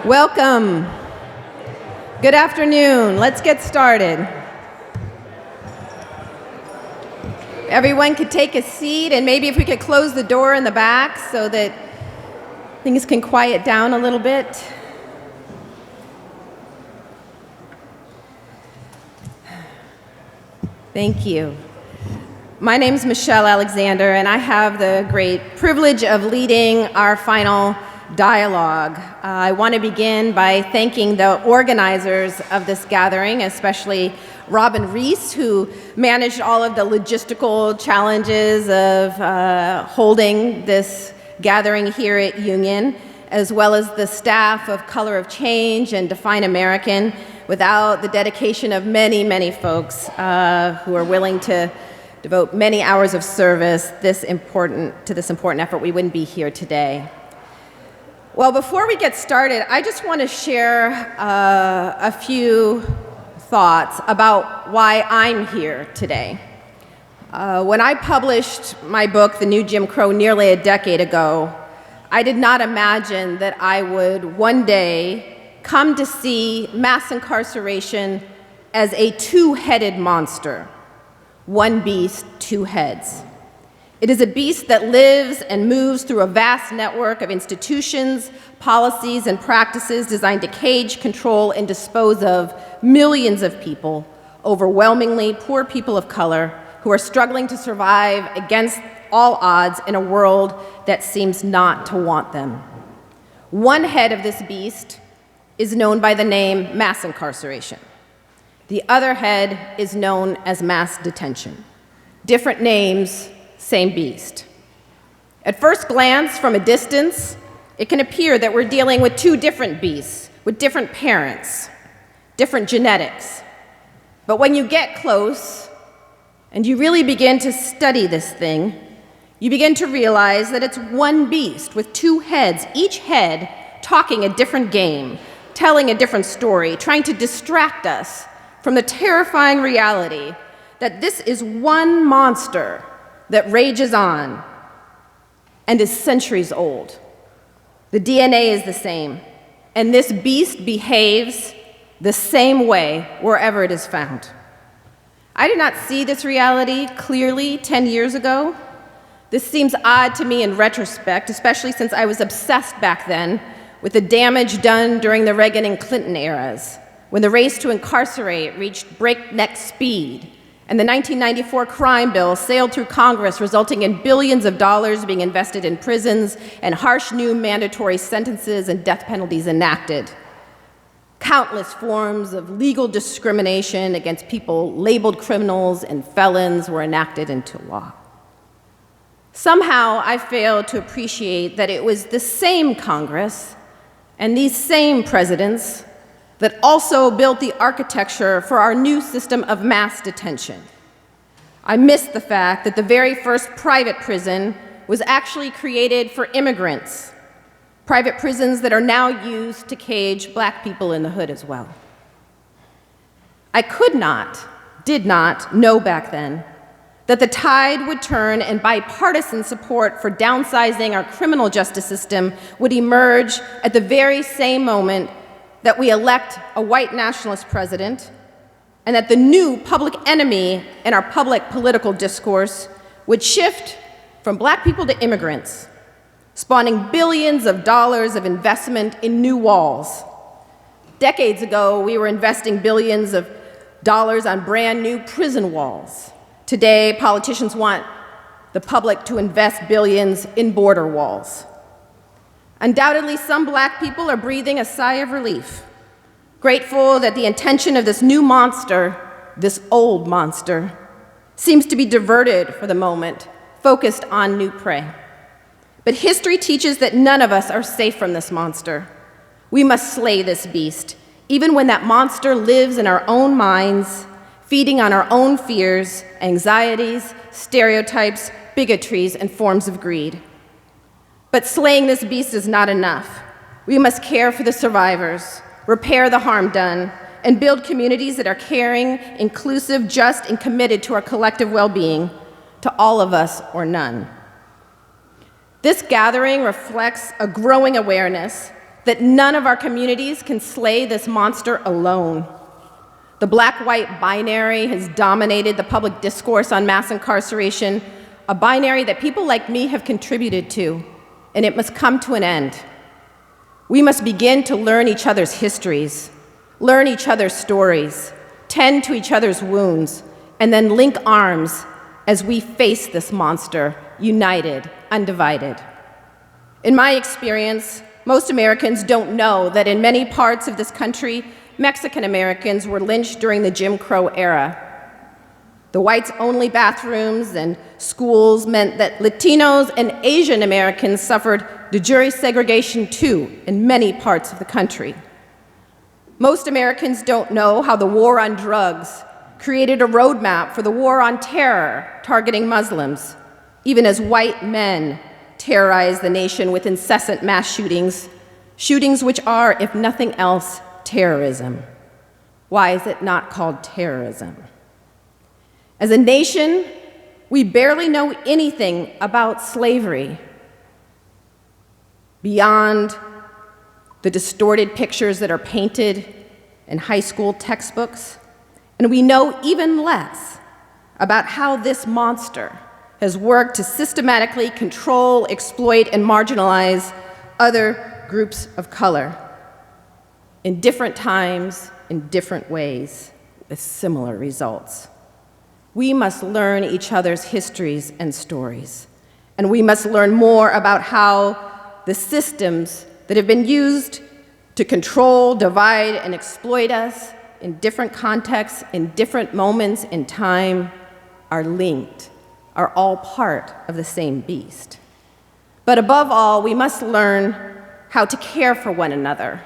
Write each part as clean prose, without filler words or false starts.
Welcome. Good afternoon. Let's get started. Everyone could take a seat, and maybe if we could close the door in the back so that things can quiet down a little bit. Thank you. My name is Michelle Alexander, and I have the great privilege of leading our final dialogue. I want to begin by thanking the organizers of this gathering, especially Robin Reese, who managed all of the logistical challenges of holding this gathering here at Union, as well as the staff of Color of Change and Define American. Without the dedication of many, many folks who are willing to devote many hours of service to this important effort, we wouldn't be here today. Well, before we get started, I just want to share a few thoughts about why I'm here today. When I published my book, The New Jim Crow, nearly a decade ago, I did not imagine that I would one day come to see mass incarceration as a two-headed monster. One beast, two heads. It is a beast that lives and moves through a vast network of institutions, policies, and practices designed to cage, control, and dispose of millions of people, overwhelmingly poor people of color, who are struggling to survive against all odds in a world that seems not to want them. One head of this beast is known by the name mass incarceration. The other head is known as mass detention. Different names, same beast. At first glance, from a distance, it can appear that we're dealing with two different beasts, with different parents, different genetics. But when you get close and you really begin to study this thing, you begin to realize that it's one beast with two heads, each head talking a different game, telling a different story, trying to distract us from the terrifying reality that this is one monster that rages on and is centuries old. The DNA is the same, and this beast behaves the same way wherever it is found. I did not see this reality clearly 10 years ago. This seems odd to me in retrospect, especially since I was obsessed back then with the damage done during the Reagan and Clinton eras, when the race to incarcerate reached breakneck speed, and the 1994 crime bill sailed through Congress, resulting in billions of dollars being invested in prisons and harsh new mandatory sentences and death penalties enacted. Countless forms of legal discrimination against people labeled criminals and felons were enacted into law. Somehow, I failed to appreciate that it was the same Congress and these same presidents that also built the architecture for our new system of mass detention. I missed the fact that the very first private prison was actually created for immigrants, private prisons that are now used to cage Black people in the hood as well. I did not know back then that the tide would turn and bipartisan support for downsizing our criminal justice system would emerge at the very same moment that we elect a white nationalist president, and that the new public enemy in our public political discourse would shift from Black people to immigrants, spawning billions of dollars of investment in new walls. Decades ago, we were investing billions of dollars on brand new prison walls. Today, politicians want the public to invest billions in border walls. Undoubtedly, some Black people are breathing a sigh of relief, grateful that the intention of this new monster, this old monster, seems to be diverted for the moment, focused on new prey. But history teaches that none of us are safe from this monster. We must slay this beast, even when that monster lives in our own minds, feeding on our own fears, anxieties, stereotypes, bigotries, and forms of greed. But slaying this beast is not enough. We must care for the survivors, repair the harm done, and build communities that are caring, inclusive, just, and committed to our collective well-being, to all of us or none. This gathering reflects a growing awareness that none of our communities can slay this monster alone. The black-white binary has dominated the public discourse on mass incarceration, a binary that people like me have contributed to, and it must come to an end. We must begin to learn each other's histories, learn each other's stories, tend to each other's wounds, and then link arms as we face this monster, united, undivided. In my experience, most Americans don't know that in many parts of this country, Mexican Americans were lynched during the Jim Crow era. The whites-only bathrooms and schools meant that Latinos and Asian Americans suffered de jure segregation too in many parts of the country. Most Americans don't know how the war on drugs created a roadmap for the war on terror targeting Muslims, even as white men terrorize the nation with incessant mass shootings, shootings which are, if nothing else, terrorism. Why is it not called terrorism? As a nation, we barely know anything about slavery beyond the distorted pictures that are painted in high school textbooks, and we know even less about how this monster has worked to systematically control, exploit, and marginalize other groups of color in different times, in different ways, with similar results. We must learn each other's histories and stories, and we must learn more about how the systems that have been used to control, divide, and exploit us in different contexts, in different moments in time, are linked, are all part of the same beast. But above all, we must learn how to care for one another,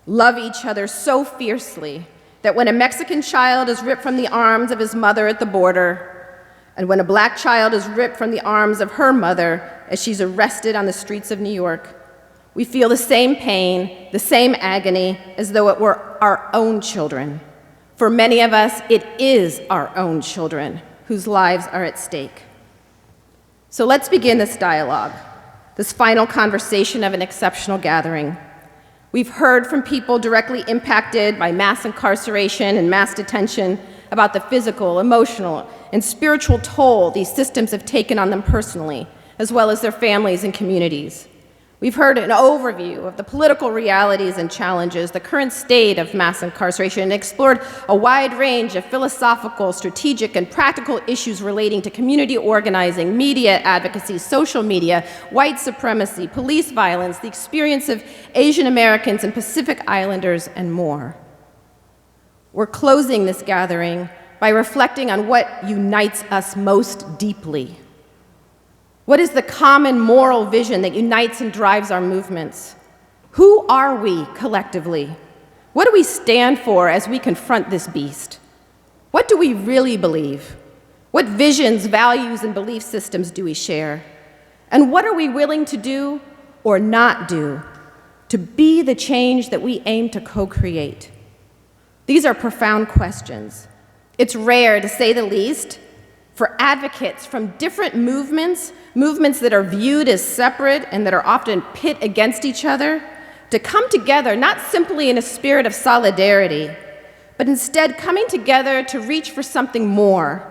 love each other so fiercely that when a Mexican child is ripped from the arms of his mother at the border, and when a black child is ripped from the arms of her mother as she's arrested on the streets of New York, we feel the same pain, the same agony, as though it were our own children. For many of us, it is our own children whose lives are at stake. So let's begin this dialogue, this final conversation of an exceptional gathering. We've heard from people directly impacted by mass incarceration and mass detention about the physical, emotional, and spiritual toll these systems have taken on them personally, as well as their families and communities. We've heard an overview of the political realities and challenges, the current state of mass incarceration, and explored a wide range of philosophical, strategic, and practical issues relating to community organizing, media advocacy, social media, white supremacy, police violence, the experience of Asian Americans and Pacific Islanders, and more. We're closing this gathering by reflecting on what unites us most deeply. What is the common moral vision that unites and drives our movements? Who are we collectively? What do we stand for as we confront this beast? What do we really believe? What visions, values, and belief systems do we share? And what are we willing to do or not do to be the change that we aim to co-create? These are profound questions. It's rare, to say the least, for advocates from different movements that are viewed as separate and that are often pit against each other, to come together not simply in a spirit of solidarity, but instead coming together to reach for something more,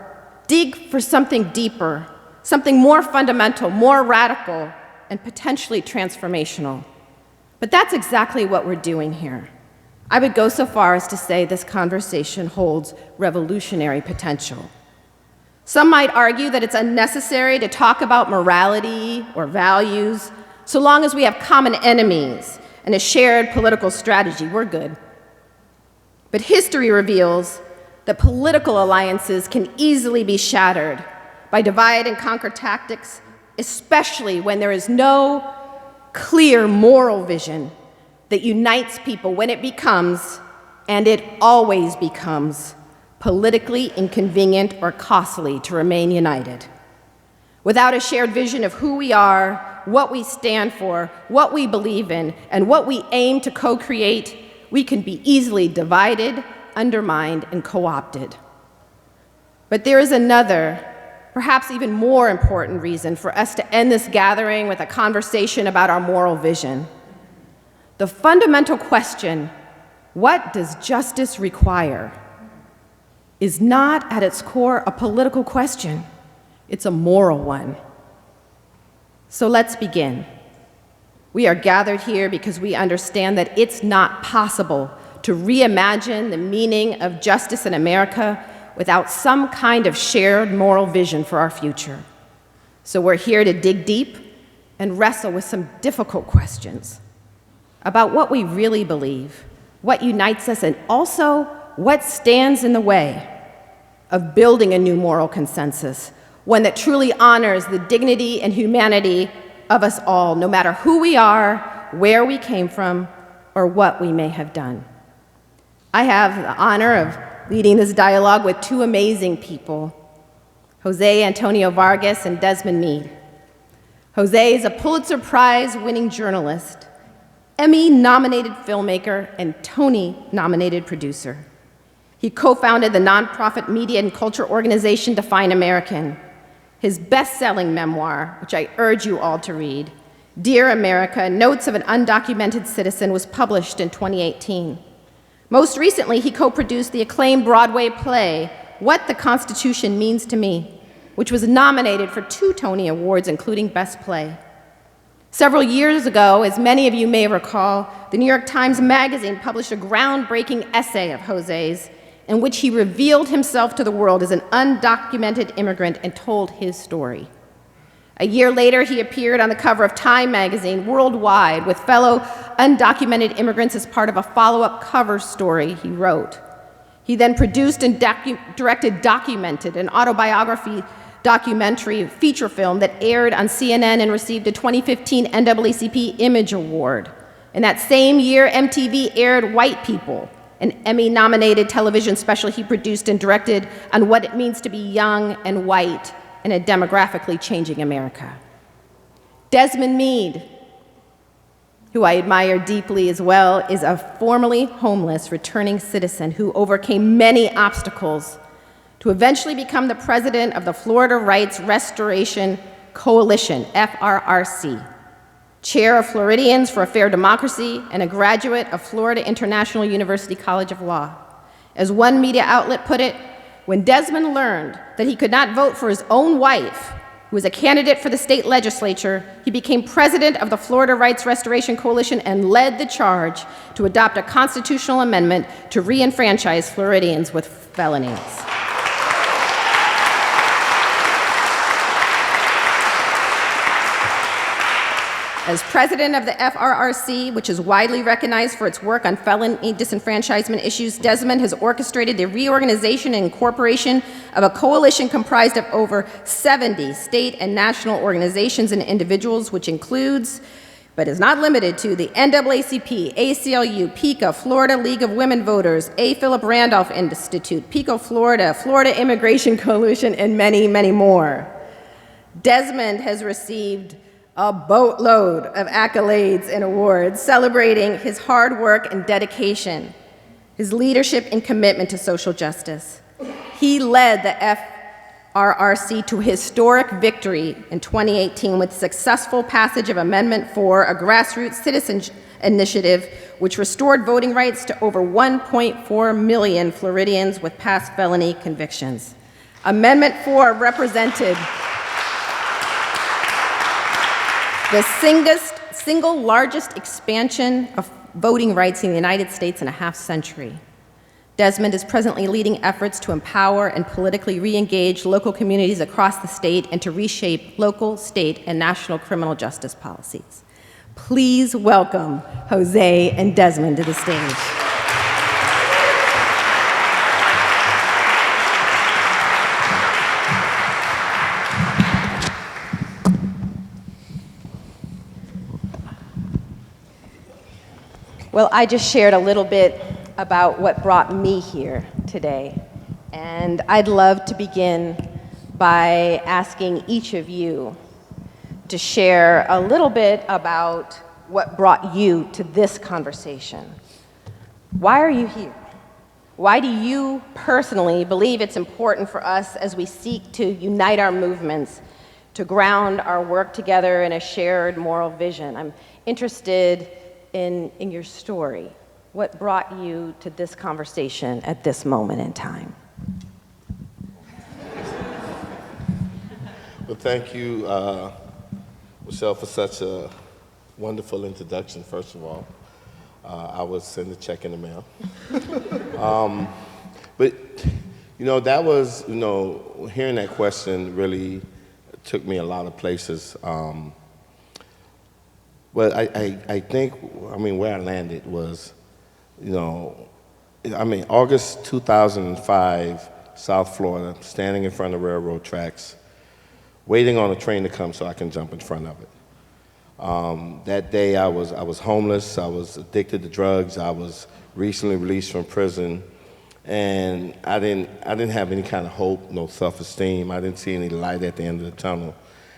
dig for something deeper, something more fundamental, more radical, and potentially transformational. But that's exactly what we're doing here. I would go so far as to say this conversation holds revolutionary potential. Some might argue that it's unnecessary to talk about morality or values. So long as we have common enemies and a shared political strategy, we're good. But history reveals that political alliances can easily be shattered by divide and conquer tactics, especially when there is no clear moral vision that unites people when it becomes, and it always becomes, politically inconvenient or costly to remain united. Without a shared vision of who we are, what we stand for, what we believe in, and what we aim to co-create, we can be easily divided, undermined, and co-opted. But there is another, perhaps even more important reason for us to end this gathering with a conversation about our moral vision. The fundamental question, what does justice require, is not at its core a political question. It's a moral one. So let's begin. We are gathered here because we understand that it's not possible to reimagine the meaning of justice in America without some kind of shared moral vision for our future. So we're here to dig deep and wrestle with some difficult questions about what we really believe, what unites us, and also what stands in the way of building a new moral consensus, one that truly honors the dignity and humanity of us all, no matter who we are, where we came from, or what we may have done. I have the honor of leading this dialogue with two amazing people, Jose Antonio Vargas and Desmond Meade. Jose is a Pulitzer Prize-winning journalist, Emmy-nominated filmmaker, and Tony-nominated producer. He co-founded the nonprofit media and culture organization Define American. His best-selling memoir, which I urge you all to read, Dear America, Notes of an Undocumented Citizen, was published in 2018. Most recently, he co-produced the acclaimed Broadway play, What the Constitution Means to Me, which was nominated for 2 Tony Awards, including Best Play. Several years ago, as many of you may recall, the New York Times Magazine published a groundbreaking essay of Jose's in which he revealed himself to the world as an undocumented immigrant and told his story. A year later, he appeared on the cover of Time magazine worldwide with fellow undocumented immigrants as part of a follow-up cover story he wrote. He then produced and directed Documented, an autobiography documentary feature film that aired on CNN and received a 2015 NAACP Image Award. In that same year, MTV aired White People, an Emmy-nominated television special he produced and directed on what it means to be young and white in a demographically changing America. Desmond Meade, who I admire deeply as well, is a formerly homeless returning citizen who overcame many obstacles to eventually become the president of the Florida Rights Restoration Coalition, FRRC, chair of Floridians for a Fair Democracy, and a graduate of Florida International University College of Law. As one media outlet put it, when Desmond learned that he could not vote for his own wife, who was a candidate for the state legislature, he became president of the Florida Rights Restoration Coalition and led the charge to adopt a constitutional amendment to re-enfranchise Floridians with felonies. As president of the FRRC, which is widely recognized for its work on felony disenfranchisement issues, Desmond has orchestrated the reorganization and incorporation of a coalition comprised of over 70 state and national organizations and individuals, which includes, but is not limited to, the NAACP, ACLU, PICA, Florida League of Women Voters, A. Philip Randolph Institute, PICO Florida, Florida Immigration Coalition, and many, many more. Desmond has received a boatload of accolades and awards celebrating his hard work and dedication, his leadership and commitment to social justice. He led the FRRC to historic victory in 2018 with successful passage of Amendment 4, a grassroots citizen initiative which restored voting rights to over 1.4 million Floridians with past felony convictions. Amendment 4 represented the single largest expansion of voting rights in the United States in a half-century. Desmond is presently leading efforts to empower and politically re-engage local communities across the state and to reshape local, state, and national criminal justice policies. Please welcome Jose and Desmond to the stage. Well, I just shared a little bit about what brought me here today, and I'd love to begin by asking each of you to share a little bit about what brought you to this conversation. Why are you here? Why do you personally believe it's important for us as we seek to unite our movements, to ground our work together in a shared moral vision? I'm interested in your story? What brought you to this conversation at this moment in time? Well, thank you, Michelle, for such a wonderful introduction, first of all. I will send a check in the mail. But, that was, hearing that question really took me a lot of places. But I think, where I landed was, August 2005, South Florida, standing in front of railroad tracks, waiting on a train to come so I can jump in front of it. That day I was homeless, I was addicted to drugs, I was recently released from prison, and I didn't have any kind of hope, no self-esteem. I didn't see any light at the end of the tunnel,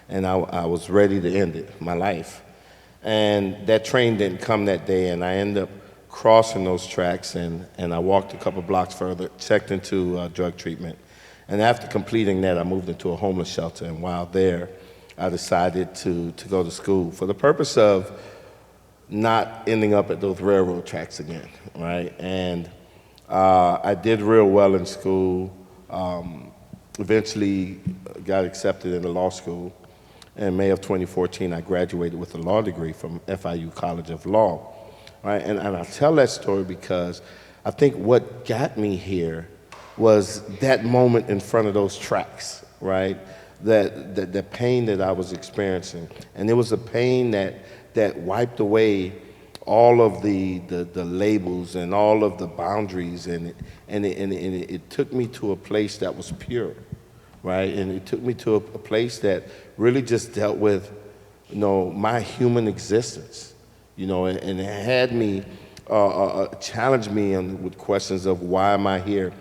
and I was ready to end it, my life. And that train didn't come that day, and I ended up crossing those tracks, and I walked a couple blocks further, checked into drug treatment. And after completing that, I moved into a homeless shelter, and while there, I decided to go to school for the purpose of not ending up at those railroad tracks again, right? And I did real well in school, eventually got accepted into law school. In May of 2014, I graduated with a law degree from FIU College of Law, right? And I tell that story because I think what got me here was that moment in front of those tracks, right? The pain that I was experiencing. And it was a pain that wiped away all of the labels and all of the boundaries, and it took me to a place that was pure, right? And it took me to a place that really just dealt with, my human existence, and it had me, challenge me with questions of why am I here?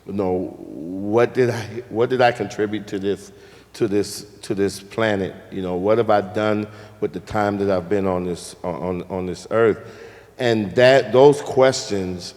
What did I contribute to this planet? What have I done with the time that I've been on this earth? And those questions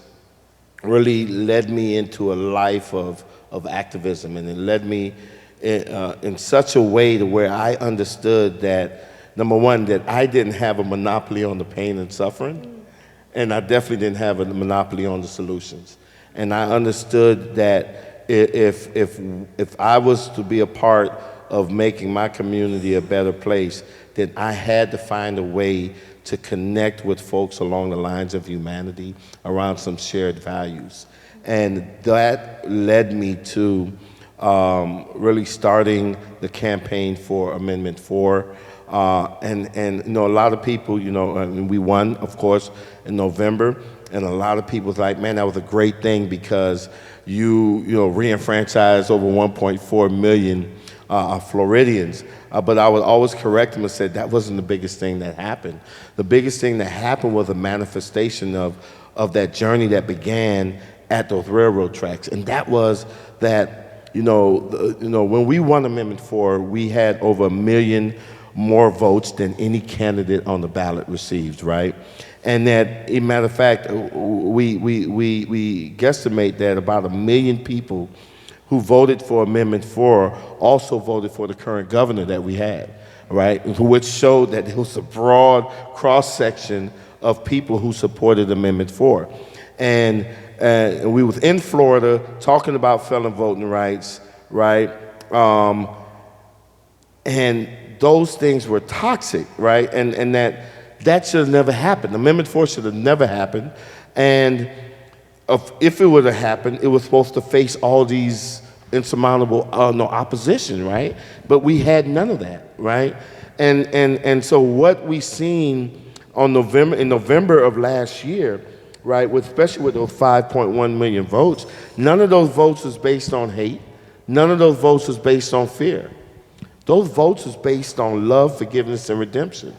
really led me into a life of activism, and it led me in such a way to where I understood that, number one, that I didn't have a monopoly on the pain and suffering, and I definitely didn't have a monopoly on the solutions. And I understood that if I was to be a part of making my community a better place, then I had to find a way to connect with folks along the lines of humanity around some shared values. And that led me to really starting the campaign for Amendment 4. And a lot of people, we won, of course, in November. And a lot of people was like, man, that was a great thing because you re-enfranchised over 1.4 million Floridians. But I would always correct them and say that wasn't the biggest thing that happened. The biggest thing that happened was a manifestation of that journey that began at those railroad tracks. And that was that, when we won Amendment 4, we had over 1 million more votes than any candidate on the ballot received, right? And that, as a matter of fact, we guesstimate that about 1 million people who voted for Amendment 4 also voted for the current governor that we had, right? Which showed that there was a broad cross-section of people who supported Amendment 4. And we was in Florida talking about felon voting rights, right? And those things were toxic, right? And that should have never happened. Amendment 4 should have never happened. And if it would have happened, it was supposed to face all these insurmountable opposition, right? But we had none of that, right? And so what we seen in November of last year, right, especially with those 5.1 million votes, none of those votes was based on hate. None of those votes was based on fear. Those votes was based on love, forgiveness, and redemption.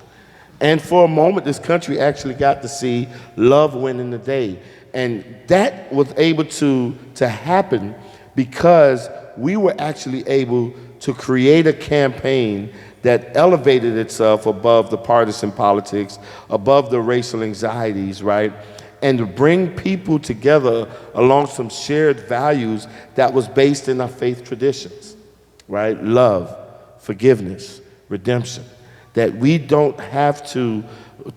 And for a moment, this country actually got to see love winning the day. And that was able to happen because we were actually able to create a campaign that elevated itself above the partisan politics, above the racial anxieties, right? And to bring people together along some shared values that was based in our faith traditions, right? Love, forgiveness, redemption. That we don't have to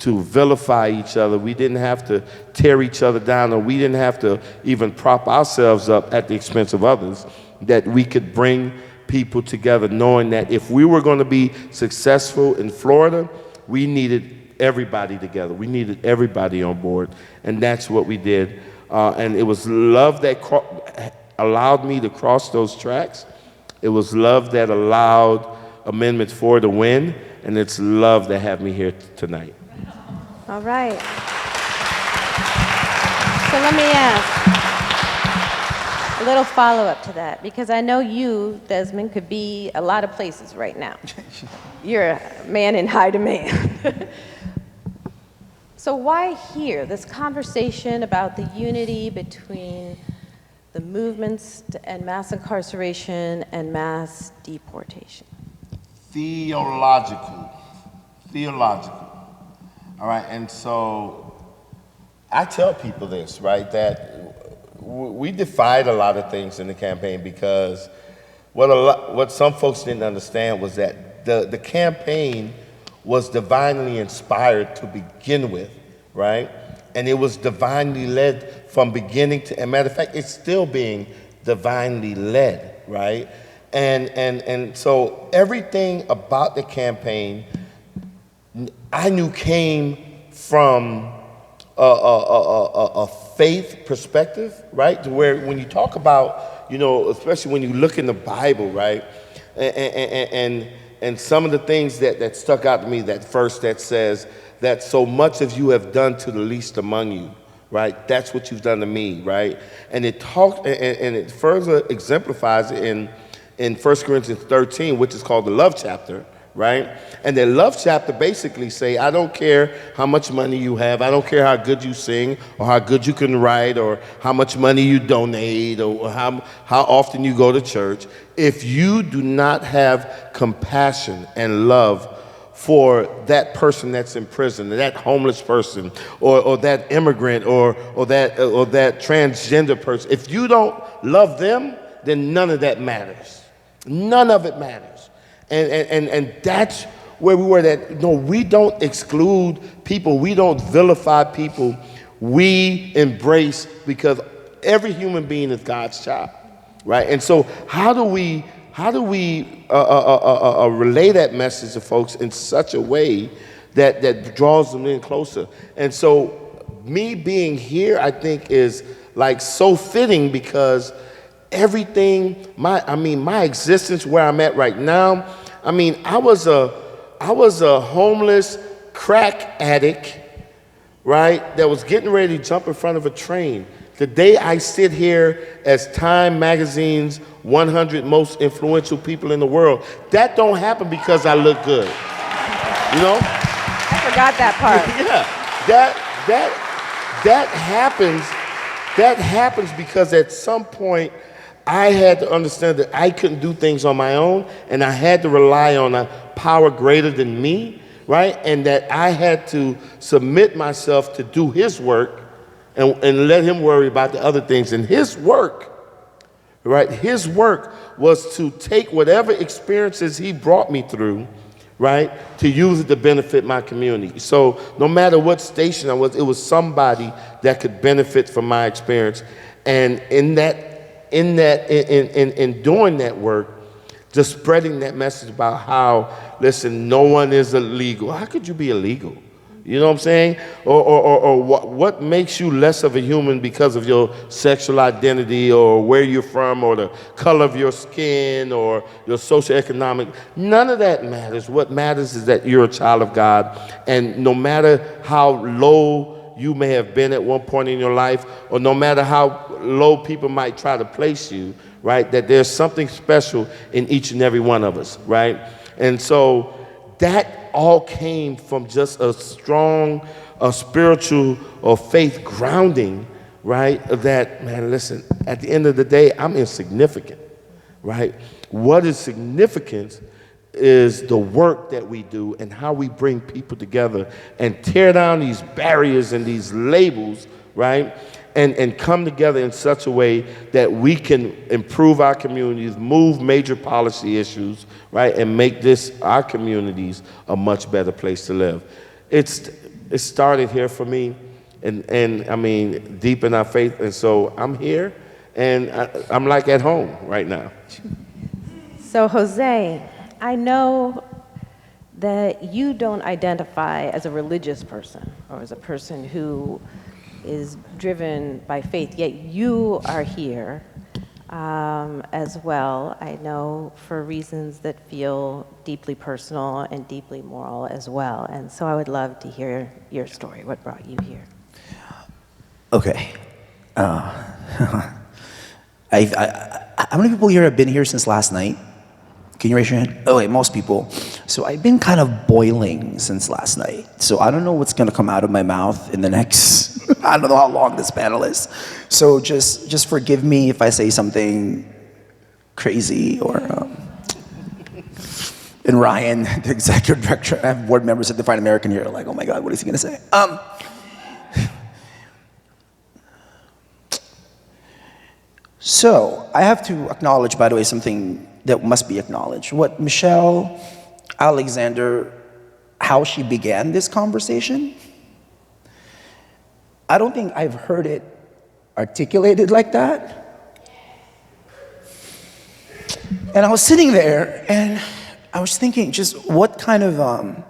vilify each other. We didn't have to tear each other down, or we didn't have to even prop ourselves up at the expense of others, that we could bring people together, knowing that if we were going to be successful in Florida, we needed everybody together. We needed everybody on board, and that's what we did. And it was love that allowed me to cross those tracks. It was love that allowed Amendment 4 to win, and it's love that have me here tonight. All right. So let me ask a little follow-up to that, because I know you, Desmond, could be a lot of places right now. You're a man in high demand. So why here, this conversation about the unity between the movements to end mass incarceration and mass deportation? Theological. All right, and so I tell people this, right, that we defied a lot of things in the campaign, because what some folks didn't understand was that the campaign was divinely inspired to begin with, right? And it was divinely led from beginning to, and matter of fact, it's still being divinely led, right? And so everything about the campaign I knew came from a faith perspective, right? To where when you talk about, especially when you look in the Bible, right? And some of the things that stuck out to me, that verse that says that so much as you have done to the least among you, right? That's what you've done to me, right? And it it further exemplifies it in 1 Corinthians 13, which is called the love chapter, right? And the love chapter basically say, I don't care how much money you have, I don't care how good you sing, or how good you can write, or how much money you donate, or how often you go to church. If you do not have compassion and love for that person that's in prison, or that homeless person, or that immigrant, or that transgender person, if you don't love them, then none of that matters. None of it matters. And that's where we were, that no, we don't exclude people, we don't vilify people, we embrace, because every human being is God's child, right? And so how do we relay that message to folks in such a way that draws them in closer? And so me being here, I think, is like so fitting, because everything, my existence where I'm at right now, I was a homeless crack addict, right, that was getting ready to jump in front of a train. The day I sit here as Time Magazine's 100 most influential people in the world, that don't happen because I look good, I forgot that part. Yeah, that happens because at some point I had to understand that I couldn't do things on my own, and I had to rely on a power greater than me, right? And that I had to submit myself to do his work and let him worry about the other things. And his work, right? His work was to take whatever experiences he brought me through, right, to use it to benefit my community. So no matter what station I was, it was somebody that could benefit from my experience. And in doing that work, just spreading that message about how, listen, no one is illegal. How could you be illegal? You know what I'm saying? Or what makes you less of a human because of your sexual identity, or where you're from, or the color of your skin, or your socioeconomic? None of that matters. What matters is that you're a child of God, and no matter how low you may have been at one point in your life, or no matter how low people might try to place you, right, that there's something special in each and every one of us, right? And so that all came from just a strong spiritual or faith grounding, right? That, man, listen, at the end of the day, I'm insignificant, right? What is significant is the work that we do and how we bring people together and tear down these barriers and these labels, right? And come together in such a way that we can improve our communities, move major policy issues, right? And make our communities, a much better place to live. it started here for me, and I mean, deep in our faith. And so I'm here, and I'm like at home right now. So Jose, I know that you don't identify as a religious person or as a person who is driven by faith, yet you are here as well, I know, for reasons that feel deeply personal and deeply moral as well. And so I would love to hear your story, what brought you here. Okay. How many people here have been here since last night? Can you raise your hand? Oh, wait, most people. So I've been kind of boiling since last night. So I don't know what's gonna come out of my mouth in the next, I don't know how long this panel is. So just forgive me if I say something crazy or, and Ryan, the executive director, I have board members at Define American here, like, oh my God, what is he gonna say? So I have to acknowledge, by the way, something that must be acknowledged. What Michelle Alexander, how she began this conversation, I don't think I've heard it articulated like that. And I was sitting there and I was thinking just what kind of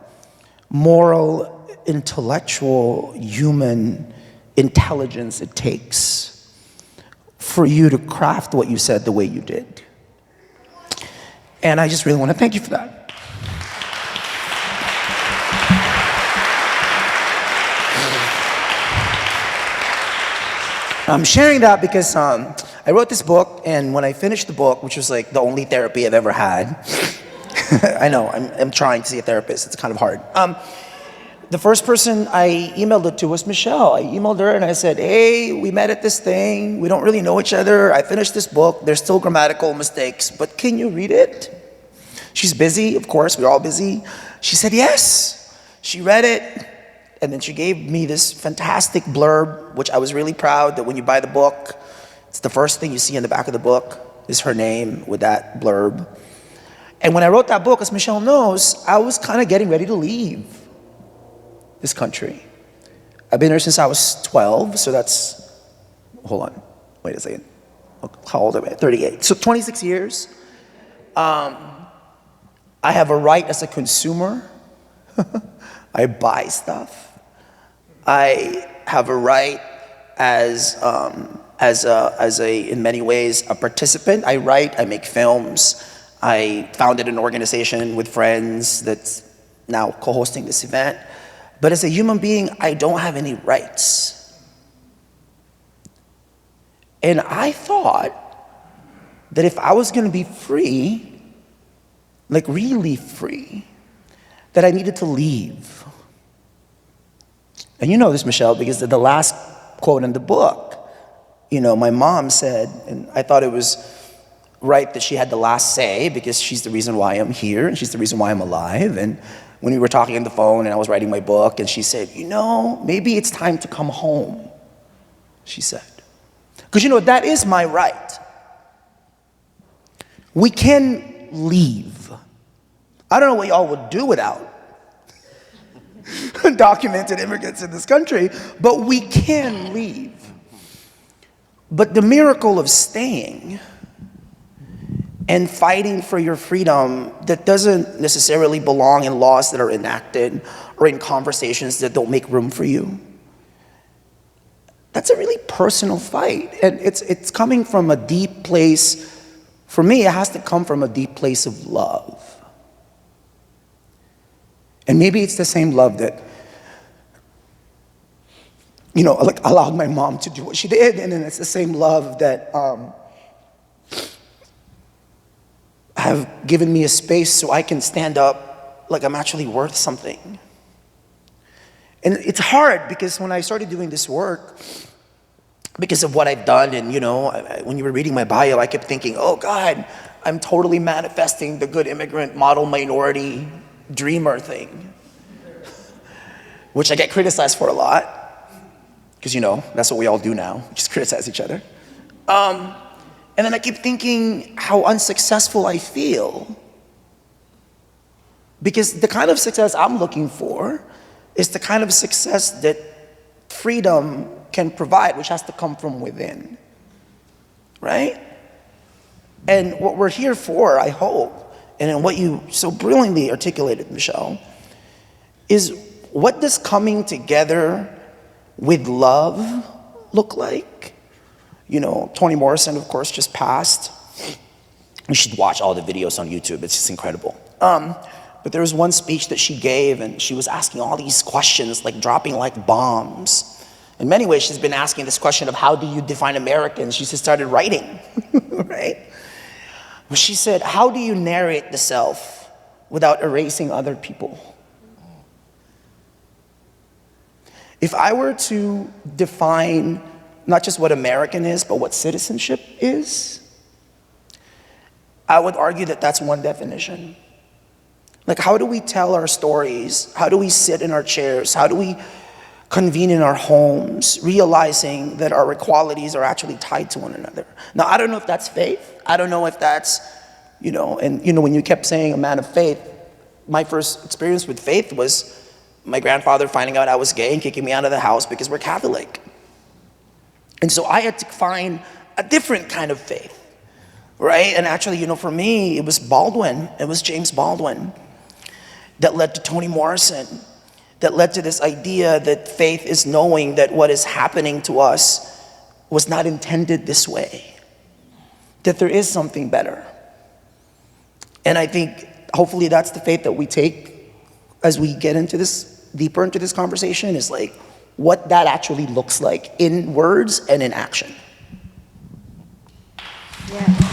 moral, intellectual, human intelligence it takes for you to craft what you said the way you did. And I just really want to thank you for that. I'm sharing that because I wrote this book, and when I finished the book, which was like the only therapy I've ever had, I know, I'm trying to see a therapist, it's kind of hard. The first person I emailed it to was Michelle. I emailed her and I said, hey, we met at this thing. We don't really know each other. I finished this book. There's still grammatical mistakes, but can you read it? She's busy, of course, we're all busy. She said yes. She read it, and then she gave me this fantastic blurb, which I was really proud that when you buy the book, it's the first thing you see in the back of the book is her name with that blurb. And when I wrote that book, as Michelle knows, I was kind of getting ready to leave this country. I've been here since I was 12, so that's, hold on, wait a second. How old am I? 38. So 26 years. I have a right as a consumer. I buy stuff. I have a right as in many ways, a participant. I write, I make films. I founded an organization with friends that's now co-hosting this event. But as a human being, I don't have any rights. And I thought that if I was gonna be free, like really free, that I needed to leave. And you know this, Michelle, because the last quote in the book, you know, my mom said, and I thought it was right that she had the last say because she's the reason why I'm here and she's the reason why I'm alive. And when we were talking on the phone and I was writing my book and she said, you know, maybe it's time to come home, she said. Because you know, that is my right. We can leave. I don't know what y'all would do without undocumented immigrants in this country, but we can leave. But the miracle of staying and fighting for your freedom that doesn't necessarily belong in laws that are enacted or in conversations that don't make room for you. That's a really personal fight. And it's coming from a deep place. For me, it has to come from a deep place of love. And maybe it's the same love that, you know, like allowed my mom to do what she did. And then it's the same love that have given me a space so I can stand up like I'm actually worth something. And it's hard because when I started doing this work, because of what I've done, and you know, when you were reading my bio, I kept thinking, oh God, I'm totally manifesting the good immigrant model minority dreamer thing, which I get criticized for a lot, because you know, that's what we all do now, just criticize each other. And then I keep thinking how unsuccessful I feel, because the kind of success I'm looking for is the kind of success that freedom can provide, which has to come from within, right? And what we're here for, I hope, and what you so brilliantly articulated, Michelle, is what does coming together with love look like? You know, Toni Morrison, of course, just passed. You should watch all the videos on YouTube. It's just incredible. But there was one speech that she gave, and she was asking all these questions, like dropping like bombs. In many ways, she's been asking this question of how do you define Americans? She just started writing, right? But she said, how do you narrate the self without erasing other people? If I were to define not just what American is, but what citizenship is, I would argue that that's one definition. Like, how do we tell our stories? How do we sit in our chairs? How do we convene in our homes, realizing that our equalities are actually tied to one another? Now, I don't know if that's faith. I don't know if that's, when you kept saying a man of faith, my first experience with faith was my grandfather finding out I was gay and kicking me out of the house because we're Catholic. And so I had to find a different kind of faith, right? And actually, for me, it was Baldwin. It was James Baldwin that led to Toni Morrison, that led to this idea that faith is knowing that what is happening to us was not intended this way, that there is something better. And I think hopefully that's the faith that we take as we get into this, deeper into this conversation, is like what that actually looks like in words and in action. Yeah.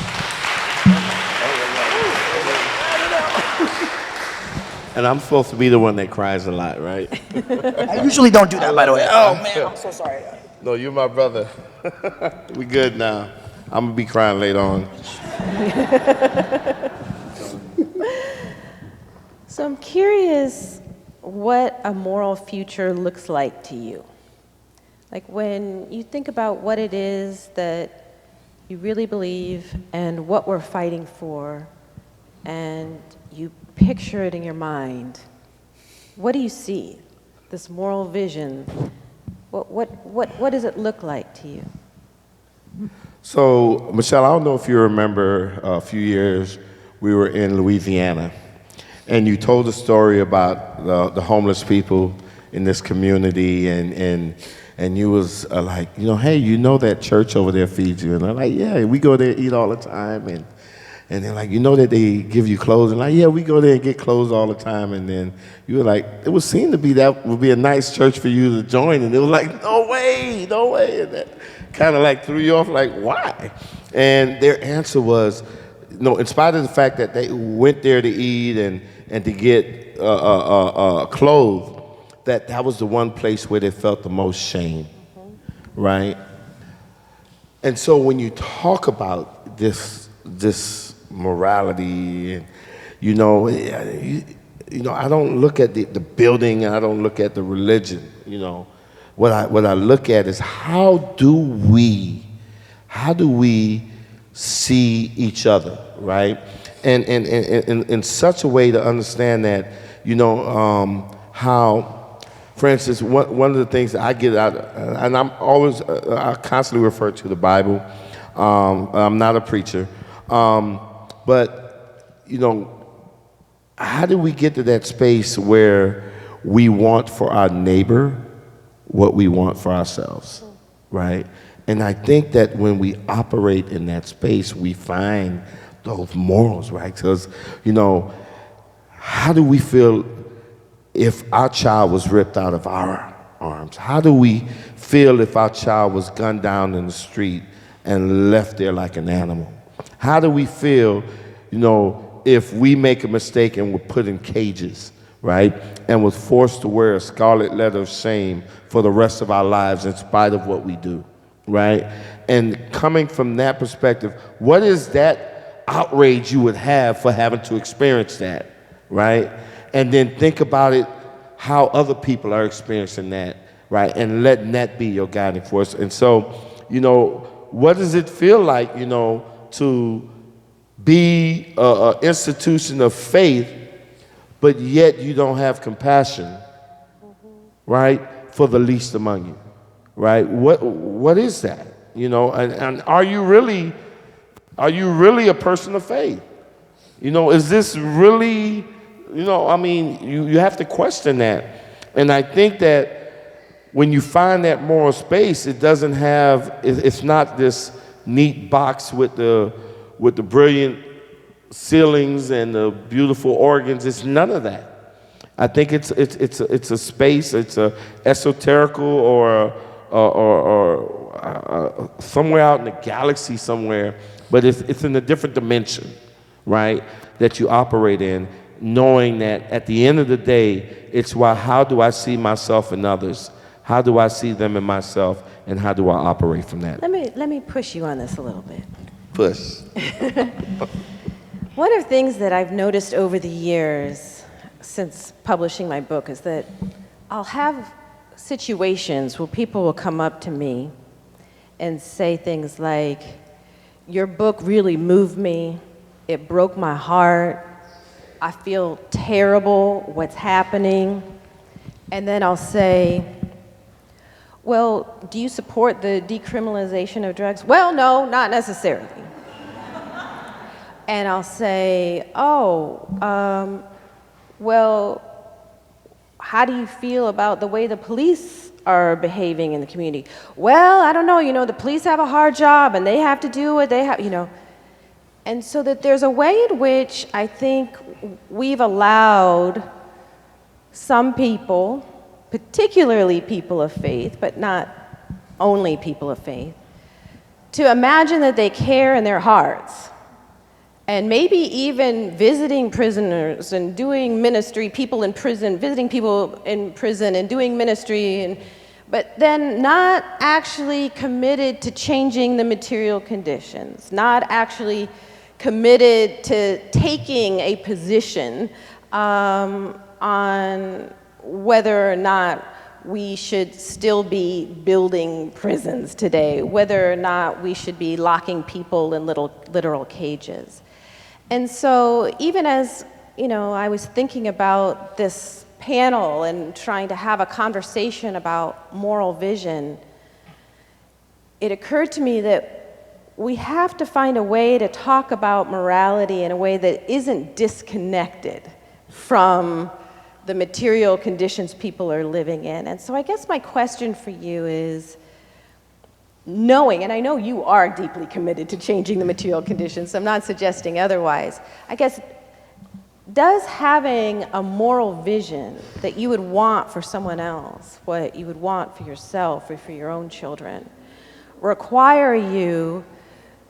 And I'm supposed to be the one that cries a lot, right? I usually don't do that, by the way. Oh man, I'm so sorry. No, you're my brother. We good now. I'm gonna be crying later on. So I'm curious what a moral future looks like to you. Like when you think about what it is that you really believe and what we're fighting for, and you picture it in your mind, what do you see? This moral vision, what does it look like to you? So, Michelle, I don't know if you remember a few years we were in Louisiana, and you told a story about the homeless people in this community, and you was like, hey, that church over there feeds you? And I'm like, yeah, we go there, eat all the time, and they're like, that they give you clothes? And like, yeah, we go there and get clothes all the time. And then you were like, it would seem to be that would be a nice church for you to join. And they were like, no way. And that kind of like threw you off, like, why? And their answer was, in spite of the fact that they went there to eat and to get clothes, that was the one place where they felt the most shame, right? And so when you talk about this morality, and I don't look at the building, and I don't look at the religion. What I look at is how do we see each other, right? And in such a way to understand that, how, for instance, one of the things that I get out, and I constantly refer to the Bible. I'm not a preacher. But, how do we get to that space where we want for our neighbor what we want for ourselves, right? And I think that when we operate in that space, we find those morals, right? Because, how do we feel if our child was ripped out of our arms? How do we feel if our child was gunned down in the street and left there like an animal? How do we feel, if we make a mistake and we're put in cages, right? And was forced to wear a scarlet letter of shame for the rest of our lives in spite of what we do, right? And coming from that perspective, what is that outrage you would have for having to experience that, right? And then think about it, how other people are experiencing that, right? And letting that be your guiding force. And so, what does it feel like, to be an institution of faith, but yet you don't have compassion, right, for the least among you, right? What is that? You know, and are you really a person of faith? You know, is this really, you know, I mean, you have to question that. And I think that when you find that moral space, it's not this neat box with the brilliant ceilings and the beautiful organs. It's none of that. I think it's a space. It's a esoterical or somewhere out in the galaxy somewhere, but it's in a different dimension, right? That you operate in, knowing that at the end of the day, it's how do I see myself in others? How do I see them in myself? And how do I operate from that? Let me push you on this a little bit. Push. One of the things that I've noticed over the years since publishing my book is that I'll have situations where people will come up to me and say things like, your book really moved me, it broke my heart, I feel terrible, what's happening? And then I'll say, well, do you support the decriminalization of drugs? Well, no, not necessarily. And I'll say, well, how do you feel about the way the police are behaving in the community? Well, I don't know, you know, the police have a hard job and they have to do what they have, you know. And so that there's a way in which I think we've allowed some people, particularly people of faith, but not only people of faith, to imagine that they care in their hearts. And maybe even visiting prisoners and doing ministry, people in prison, visiting people in prison and doing ministry, but then not actually committed to changing the material conditions, not actually committed to taking a position on whether or not we should still be building prisons today, whether or not we should be locking people in literal cages. And so even as, you know, I was thinking about this panel and trying to have a conversation about moral vision, it occurred to me that we have to find a way to talk about morality in a way that isn't disconnected from the material conditions people are living in. And so I guess my question for you is, knowing, and I know you are deeply committed to changing the material conditions, so I'm not suggesting otherwise, I guess, does having a moral vision that you would want for someone else, what you would want for yourself or for your own children, require you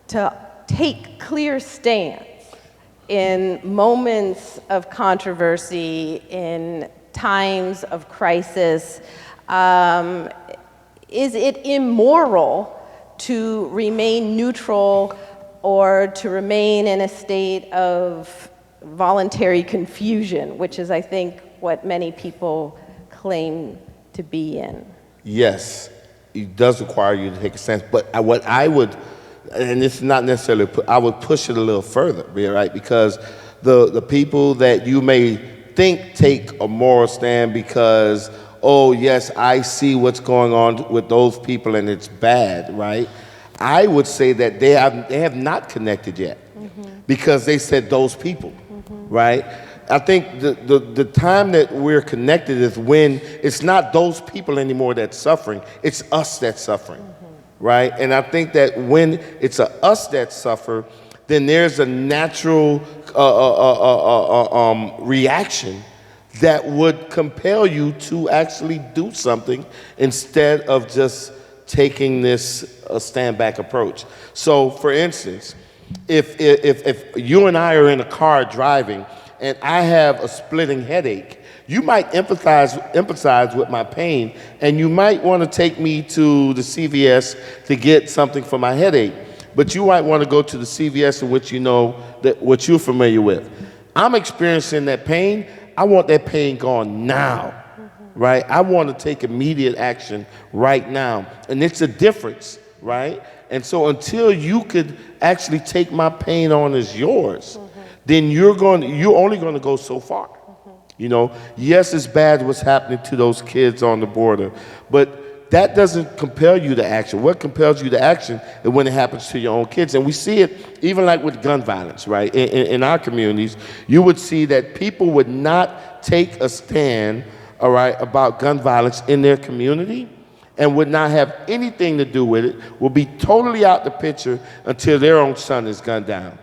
to take clear stance in moments of controversy, in times of crisis? Is it immoral to remain neutral or to remain in a state of voluntary confusion, which is, I think, what many people claim to be in? Yes, it does require you to take a stance, but what I would, and it's not necessarily, I would push it a little further, right? Because the people that you may think take a moral stand because, oh yes, I see what's going on with those people and it's bad, right? I would say that they have not connected yet, because they said those people, right? I think the time that we're connected is when it's not those people anymore that's suffering, it's us that's suffering, right? And I think that when it's us that suffer, then there's a natural reaction that would compel you to actually do something instead of just taking this stand back approach. So for instance, if you and I are in a car driving and I have a splitting headache, you might empathize with my pain, and you might want to take me to the CVS to get something for my headache, but you might want to go to the CVS in which you know that what you're familiar with. I'm experiencing that pain. I want that pain gone now, right? I want to take immediate action right now. And it's a difference, right? And so until you could actually take my pain on as yours, then you're only going to go so far. You know, yes, it's bad what's happening to those kids on the border, but that doesn't compel you to action. What compels you to action is when it happens to your own kids. And we see it even like with gun violence, right? In our communities, you would see that people would not take a stand, all right, about gun violence in their community and would not have anything to do with it, will be totally out the picture until their own son is gunned down,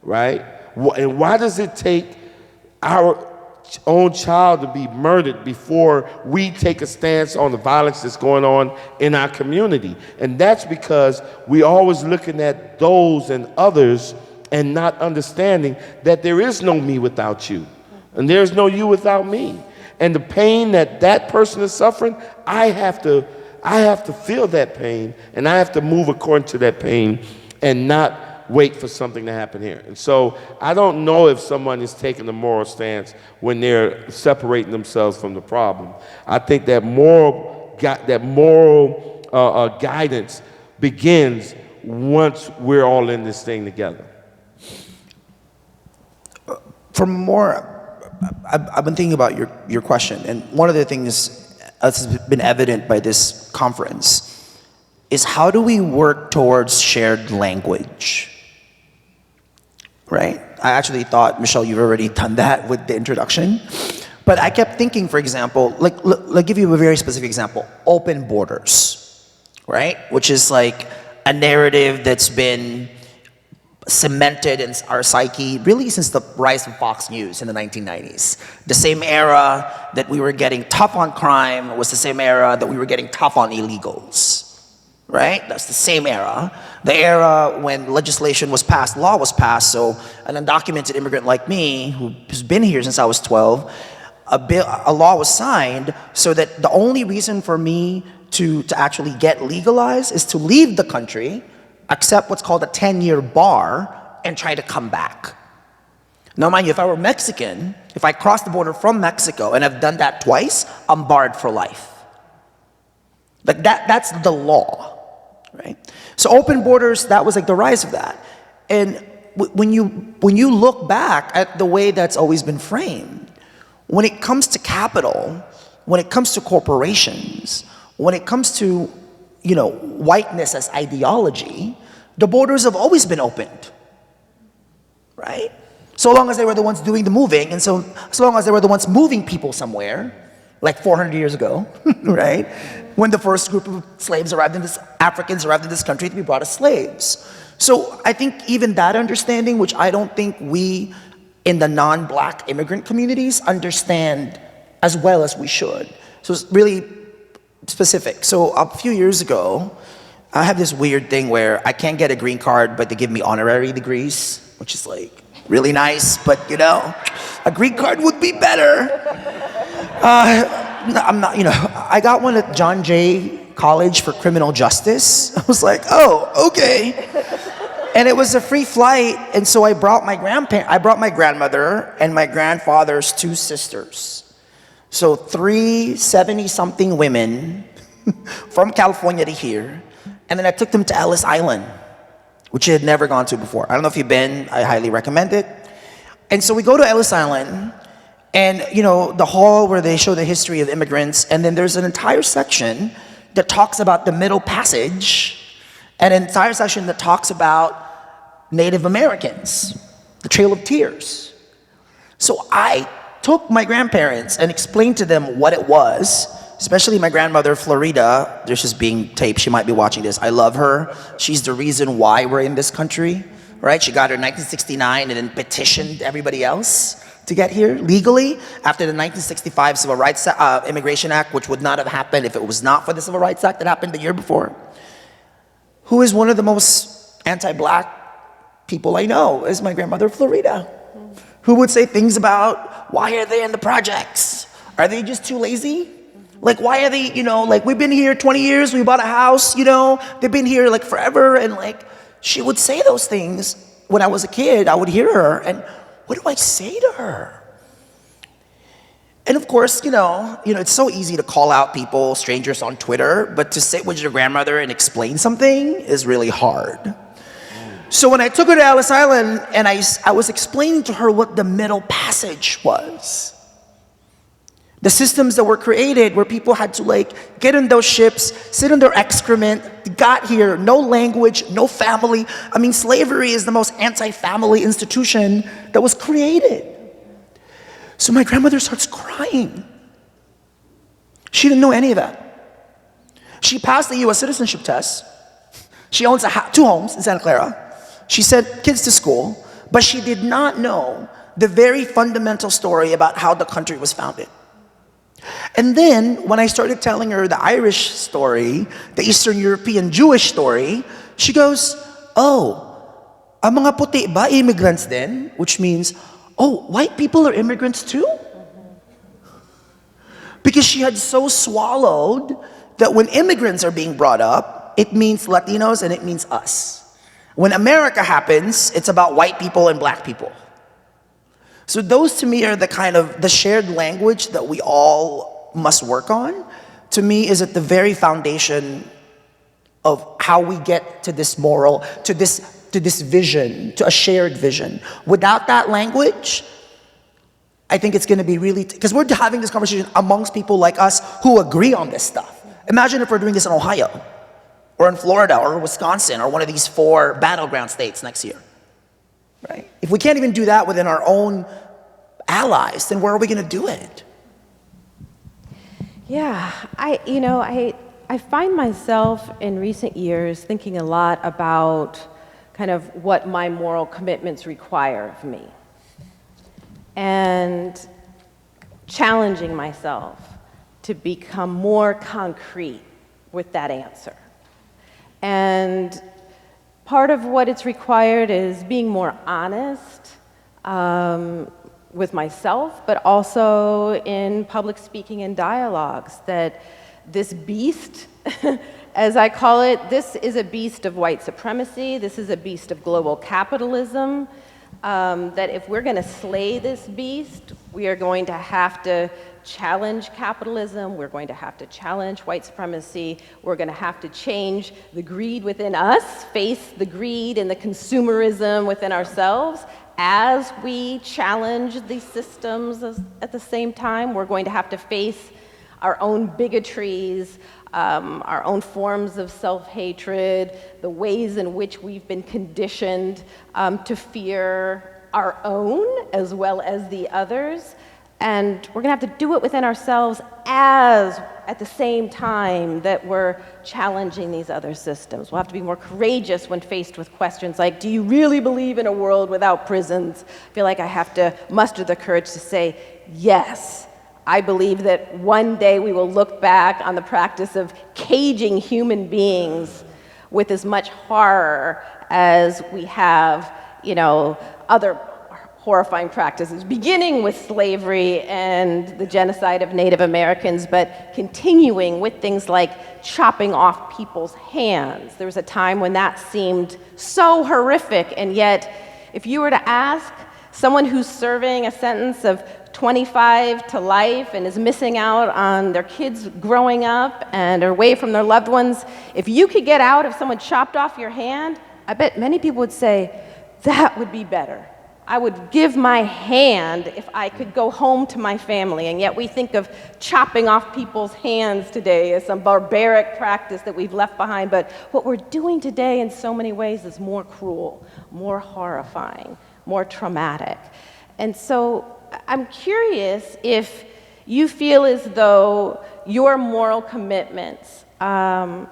right? And why does it take our own child to be murdered before we take a stance on the violence that's going on in our community? And that's because we always looking at those and others and not understanding that there is no me without you, and there's no you without me. And the pain that that person is suffering, I have to feel that pain, and I have to move according to that pain and not wait for something to happen here. And so I don't know if someone is taking a moral stance when they're separating themselves from the problem. I think that moral guidance begins once we're all in this thing together. I've been thinking about your question, and one of the things that's been evident by this conference is how do we work towards shared language? Right? I actually thought, Michelle, you've already done that with the introduction. But I kept thinking, for example, like give you a very specific example, open borders, right? Which is like a narrative that's been cemented in our psyche really since the rise of Fox News in the 1990s. The same era that we were getting tough on crime was the same era that we were getting tough on illegals. Right? That's the same era. The era when legislation was passed, law was passed, so an undocumented immigrant like me, who's been here since I was 12, a law was signed so that the only reason for me to actually get legalized is to leave the country, accept what's called a 10-year bar, and try to come back. Now mind you, if I were Mexican, if I crossed the border from Mexico, and I've done that twice, I'm barred for life. Like that's the law. Right? So open borders, that was like the rise of that. And when you look back at the way that's always been framed, when it comes to capital, when it comes to corporations, when it comes to, you know, whiteness as ideology, the borders have always been opened. Right? So long as they were the ones doing the moving, and so long as they were the ones moving people somewhere, like 400 years ago, right? When the first group of slaves arrived in this, Africans arrived in this country to be brought as slaves. So I think even that understanding, which I don't think we in the non-black immigrant communities understand as well as we should. So it's really specific. So a few years ago, I have this weird thing where I can't get a green card, but they give me honorary degrees, which is like really nice, but you know, a green card would be better. I'm not, you know, I got one at John Jay College for Criminal Justice. I was like, oh, okay. And it was a free flight, and so I brought my grandmother and my grandfather's two sisters. So 3 70-something women from California to here, and then I took them to Ellis Island, which I had never gone to before. I don't know if you've been, I highly recommend it. And so we go to Ellis Island, and you know, the hall where they show the history of immigrants, and then there's an entire section that talks about the Middle Passage, and an entire section that talks about Native Americans, the Trail of Tears. So I took my grandparents and explained to them what it was, especially my grandmother, Florida. This is being taped, she might be watching this. I love her. She's the reason why we're in this country, right? She got her in 1969 and then petitioned everybody else to get here legally after the 1965 Civil Rights Immigration Act, which would not have happened if it was not for the Civil Rights Act that happened the year before. Who is one of the most anti-black people I know is my grandmother, Florida, who would say things about, why are they in the projects? Are they just too lazy? Like, why are they, you know, like, we've been here 20 years, we bought a house, you know, they've been here like forever, and like, she would say those things. When I was a kid, I would hear her, and what do I say to her? And of course, you know, it's so easy to call out people, strangers on Twitter, but to sit with your grandmother and explain something is really hard. So when I took her to Ellis Island and I was explaining to her what the Middle Passage was, The systems that were created where people had to like get in those ships, sit in their excrement, got here, no language, no family. I mean, slavery is the most anti-family institution that was created. So my grandmother starts crying. She didn't know any of that. She passed the US citizenship test. She owns 2 homes in Santa Clara. She sent kids to school, but she did not know the very fundamental story about how the country was founded. And then, when I started telling her the Irish story, the Eastern European Jewish story, she goes, oh, ang mga puti ba immigrants din? Which means, oh, white people are immigrants too? Because she had so swallowed that when immigrants are being brought up, it means Latinos and it means us. When America happens, it's about white people and black people. So those to me are the kind of the shared language that we all must work on. To me is at the very foundation of how we get to this moral, to this vision, to a shared vision. Without that language, I think it's going to be really, because we're having this conversation amongst people like us who agree on this stuff. Imagine if we're doing this in Ohio, or in Florida, or Wisconsin, or one of these 4 battleground states next year. Right? If we can't even do that within our own allies, then where are we going to do it? Yeah, I find myself in recent years thinking a lot about kind of what my moral commitments require of me, and challenging myself to become more concrete with that answer. And part of what it's required is being more honest with myself, but also in public speaking and dialogues, that this beast, as I call it, this is a beast of white supremacy, this is a beast of global capitalism, that if we're going to slay this beast, we are going to have to challenge capitalism, we're going to have to challenge white supremacy, we're going to have to change the greed within us, face the greed and the consumerism within ourselves. As we challenge these systems at the same time, we're going to have to face our own bigotries, our own forms of self-hatred, the ways in which we've been conditioned to fear our own as well as the others. And we're going to have to do it within ourselves as, at the same time, that we're challenging these other systems. We'll have to be more courageous when faced with questions like, do you really believe in a world without prisons? I feel like I have to muster the courage to say, yes, I believe that one day we will look back on the practice of caging human beings with as much horror as we have, other horrifying practices, beginning with slavery and the genocide of Native Americans, but continuing with things like chopping off people's hands. There was a time when that seemed so horrific, and yet if you were to ask someone who's serving a sentence of 25 to life and is missing out on their kids growing up and are away from their loved ones, if you could get out if someone chopped off your hand, I bet many people would say, that would be better. I would give my hand if I could go home to my family, and yet we think of chopping off people's hands today as some barbaric practice that we've left behind, but what we're doing today in so many ways is more cruel, more horrifying, more traumatic. And so I'm curious if you feel as though your moral commitments are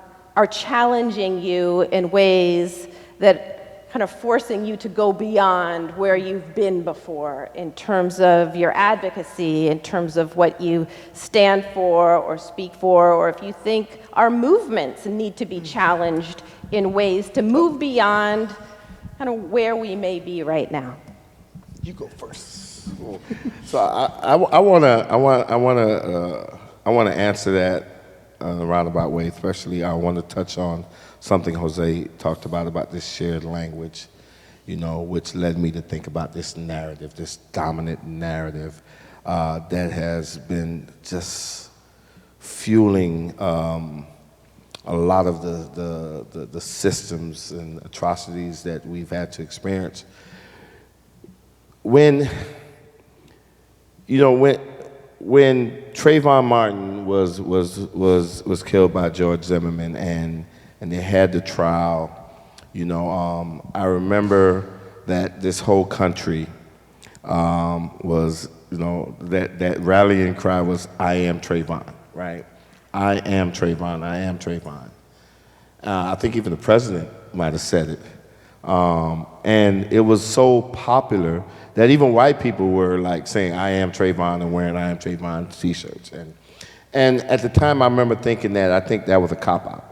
challenging you in ways that kind of forcing you to go beyond where you've been before in terms of your advocacy, in terms of what you stand for or speak for, or if you think our movements need to be challenged in ways to move beyond kind of where we may be right now. You go first. So I want to answer that in a roundabout way. Especially, I want to touch on something Jose talked about this shared language, which led me to think about this narrative, this dominant narrative that has been just fueling a lot of the systems and atrocities that we've had to experience. When when Trayvon Martin was killed by George Zimmerman, and they had the trial, I remember that this whole country was, that rallying cry was, "I am Trayvon," right? I am Trayvon, I am Trayvon. I think even the president might have said it. And it was so popular that even white people were like saying, "I am Trayvon," and wearing "I am Trayvon" t-shirts. And at the time I remember thinking that, I think that was a cop-out.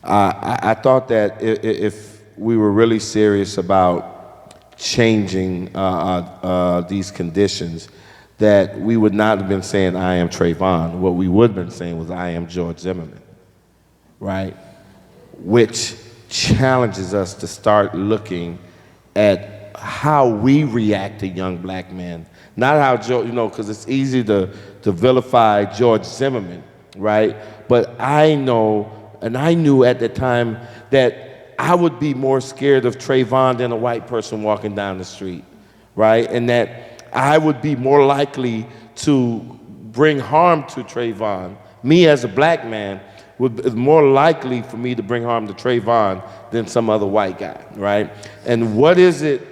I thought that if we were really serious about changing these conditions, that we would not have been saying, "I am Trayvon." What we would have been saying was, "I am George Zimmerman," right? Which challenges us to start looking at how we react to young black men. Not how because it's easy to vilify George Zimmerman, right? But I know, and I knew at the time, that I would be more scared of Trayvon than a white person walking down the street, right? And that I would be more likely to bring harm to Trayvon. Me as a black man is more likely for me to bring harm to Trayvon than some other white guy, right? And what is it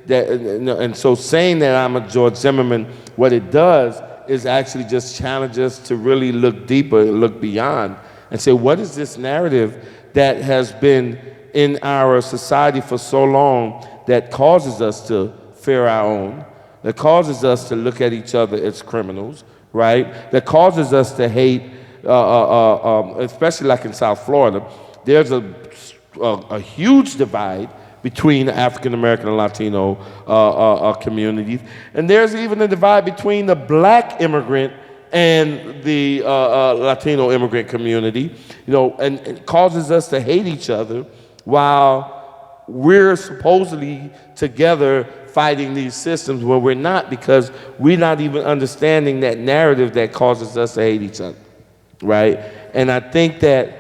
that, and so saying that I'm a George Zimmerman, what it does is actually just challenge us to really look deeper and look beyond and say, what is this narrative that has been in our society for so long that causes us to fear our own, that causes us to look at each other as criminals, right? That causes us to hate, especially like in South Florida, there's a huge divide between African American and Latino communities, and there's even a divide between the black immigrant and the Latino immigrant community, and it causes us to hate each other while we're supposedly together fighting these systems where we're not, because we're not even understanding that narrative that causes us to hate each other, right? And I think that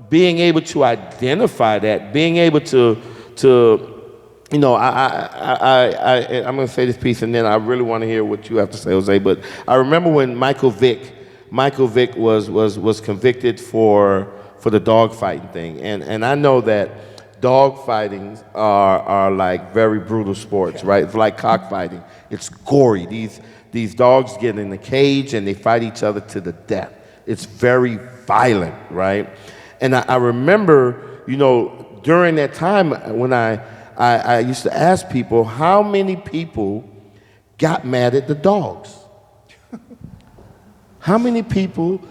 being able to identify that, being able to I'm going to say this piece and then I really want to hear what you have to say, Jose, but I remember when Michael Vick was convicted for the dog fighting thing, and I know that dog fightings are like very brutal sports, right? It's like cockfighting. It's gory. These dogs get in the cage and they fight each other to the death. It's very violent, right? And I remember, during that time when I used to ask people, how many people got mad at the dogs? How many people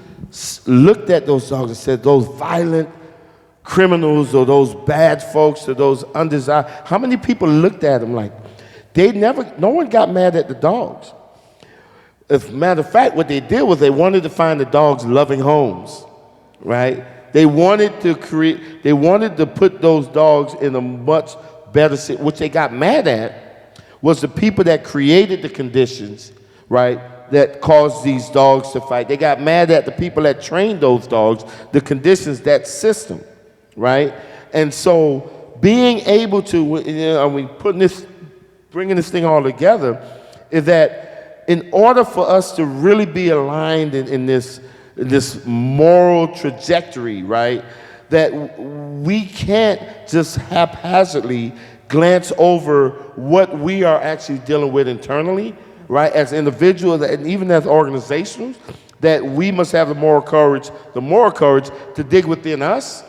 looked at those dogs and said, those violent criminals or those bad folks or those undesirable? How many people looked at them like, no one got mad at the dogs. As a matter of fact, what they did was they wanted to find the dogs loving homes, right? They wanted to put those dogs in a much better situation. What they got mad at was the people that created the conditions, right, that caused these dogs to fight. They got mad at the people that trained those dogs, the conditions, that system, right? And so being able to, bringing this thing all together, is that in order for us to really be aligned in this moral trajectory, right, that we can't just haphazardly glance over what we are actually dealing with internally, right, as individuals and even as organizations, that we must have the moral courage to dig within us,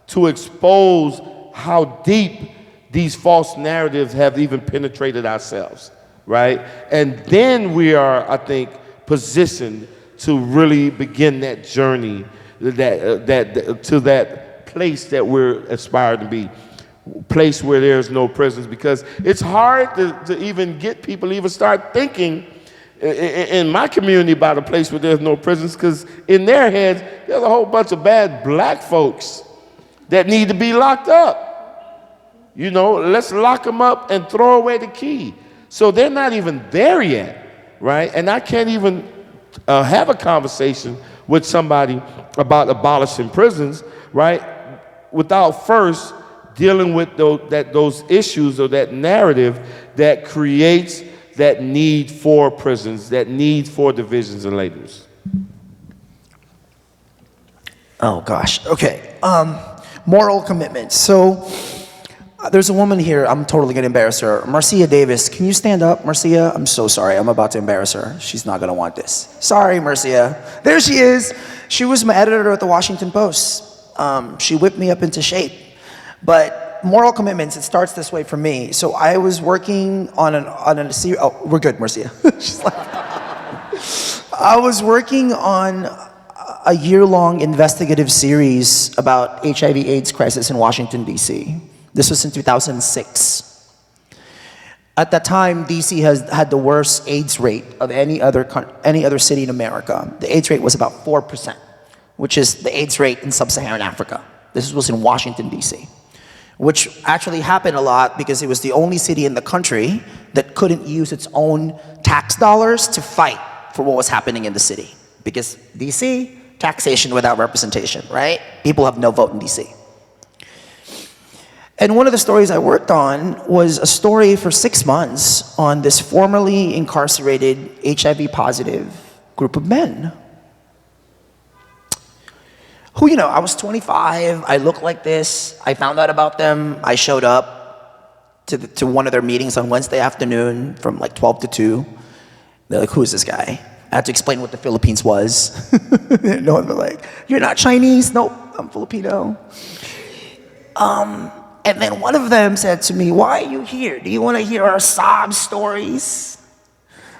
to expose how deep these false narratives have even penetrated ourselves, right? And then we are, I think, positioned to really begin that journey to that place that we're aspiring to be, place where there's no prisons, because it's hard to even get people to even start thinking in my community about a place where there's no prisons, because in their heads, there's a whole bunch of bad black folks that need to be locked up. Let's lock them up and throw away the key. So they're not even there yet, right? And I can't even have a conversation with somebody about abolishing prisons, right, without first dealing with those issues or that narrative that creates that need for prisons, that need for divisions and labels? Oh gosh, okay. Moral commitment. So there's a woman here, I'm totally gonna embarrass her. Marcia Davis, can you stand up, Marcia? I'm so sorry, I'm about to embarrass her. She's not gonna want this. Sorry, Marcia. There she is. She was my editor at the Washington Post. She whipped me up into shape. But moral commitments, it starts this way for me. So I was working on a series, oh, we're good, Marcia. She's like, I was working on a year-long investigative series about HIV/AIDS crisis in Washington, D.C. This was in 2006. At that time, D.C. had the worst AIDS rate of any other city in America. The AIDS rate was about 4%, which is the AIDS rate in sub-Saharan Africa. This was in Washington, D.C., which actually happened a lot because it was the only city in the country that couldn't use its own tax dollars to fight for what was happening in the city. Because D.C., taxation without representation, right? People have no vote in D.C. And one of the stories I worked on was a story for 6 months on this formerly incarcerated HIV-positive group of men. Who, I was 25, I looked like this, I found out about them, I showed up to one of their meetings on Wednesday afternoon from like 12 to 2. They're like, who is this guy? I had to explain what the Philippines was. No one was like, you're not Chinese? Nope, I'm Filipino. And then one of them said to me, why are you here? Do you want to hear our sob stories?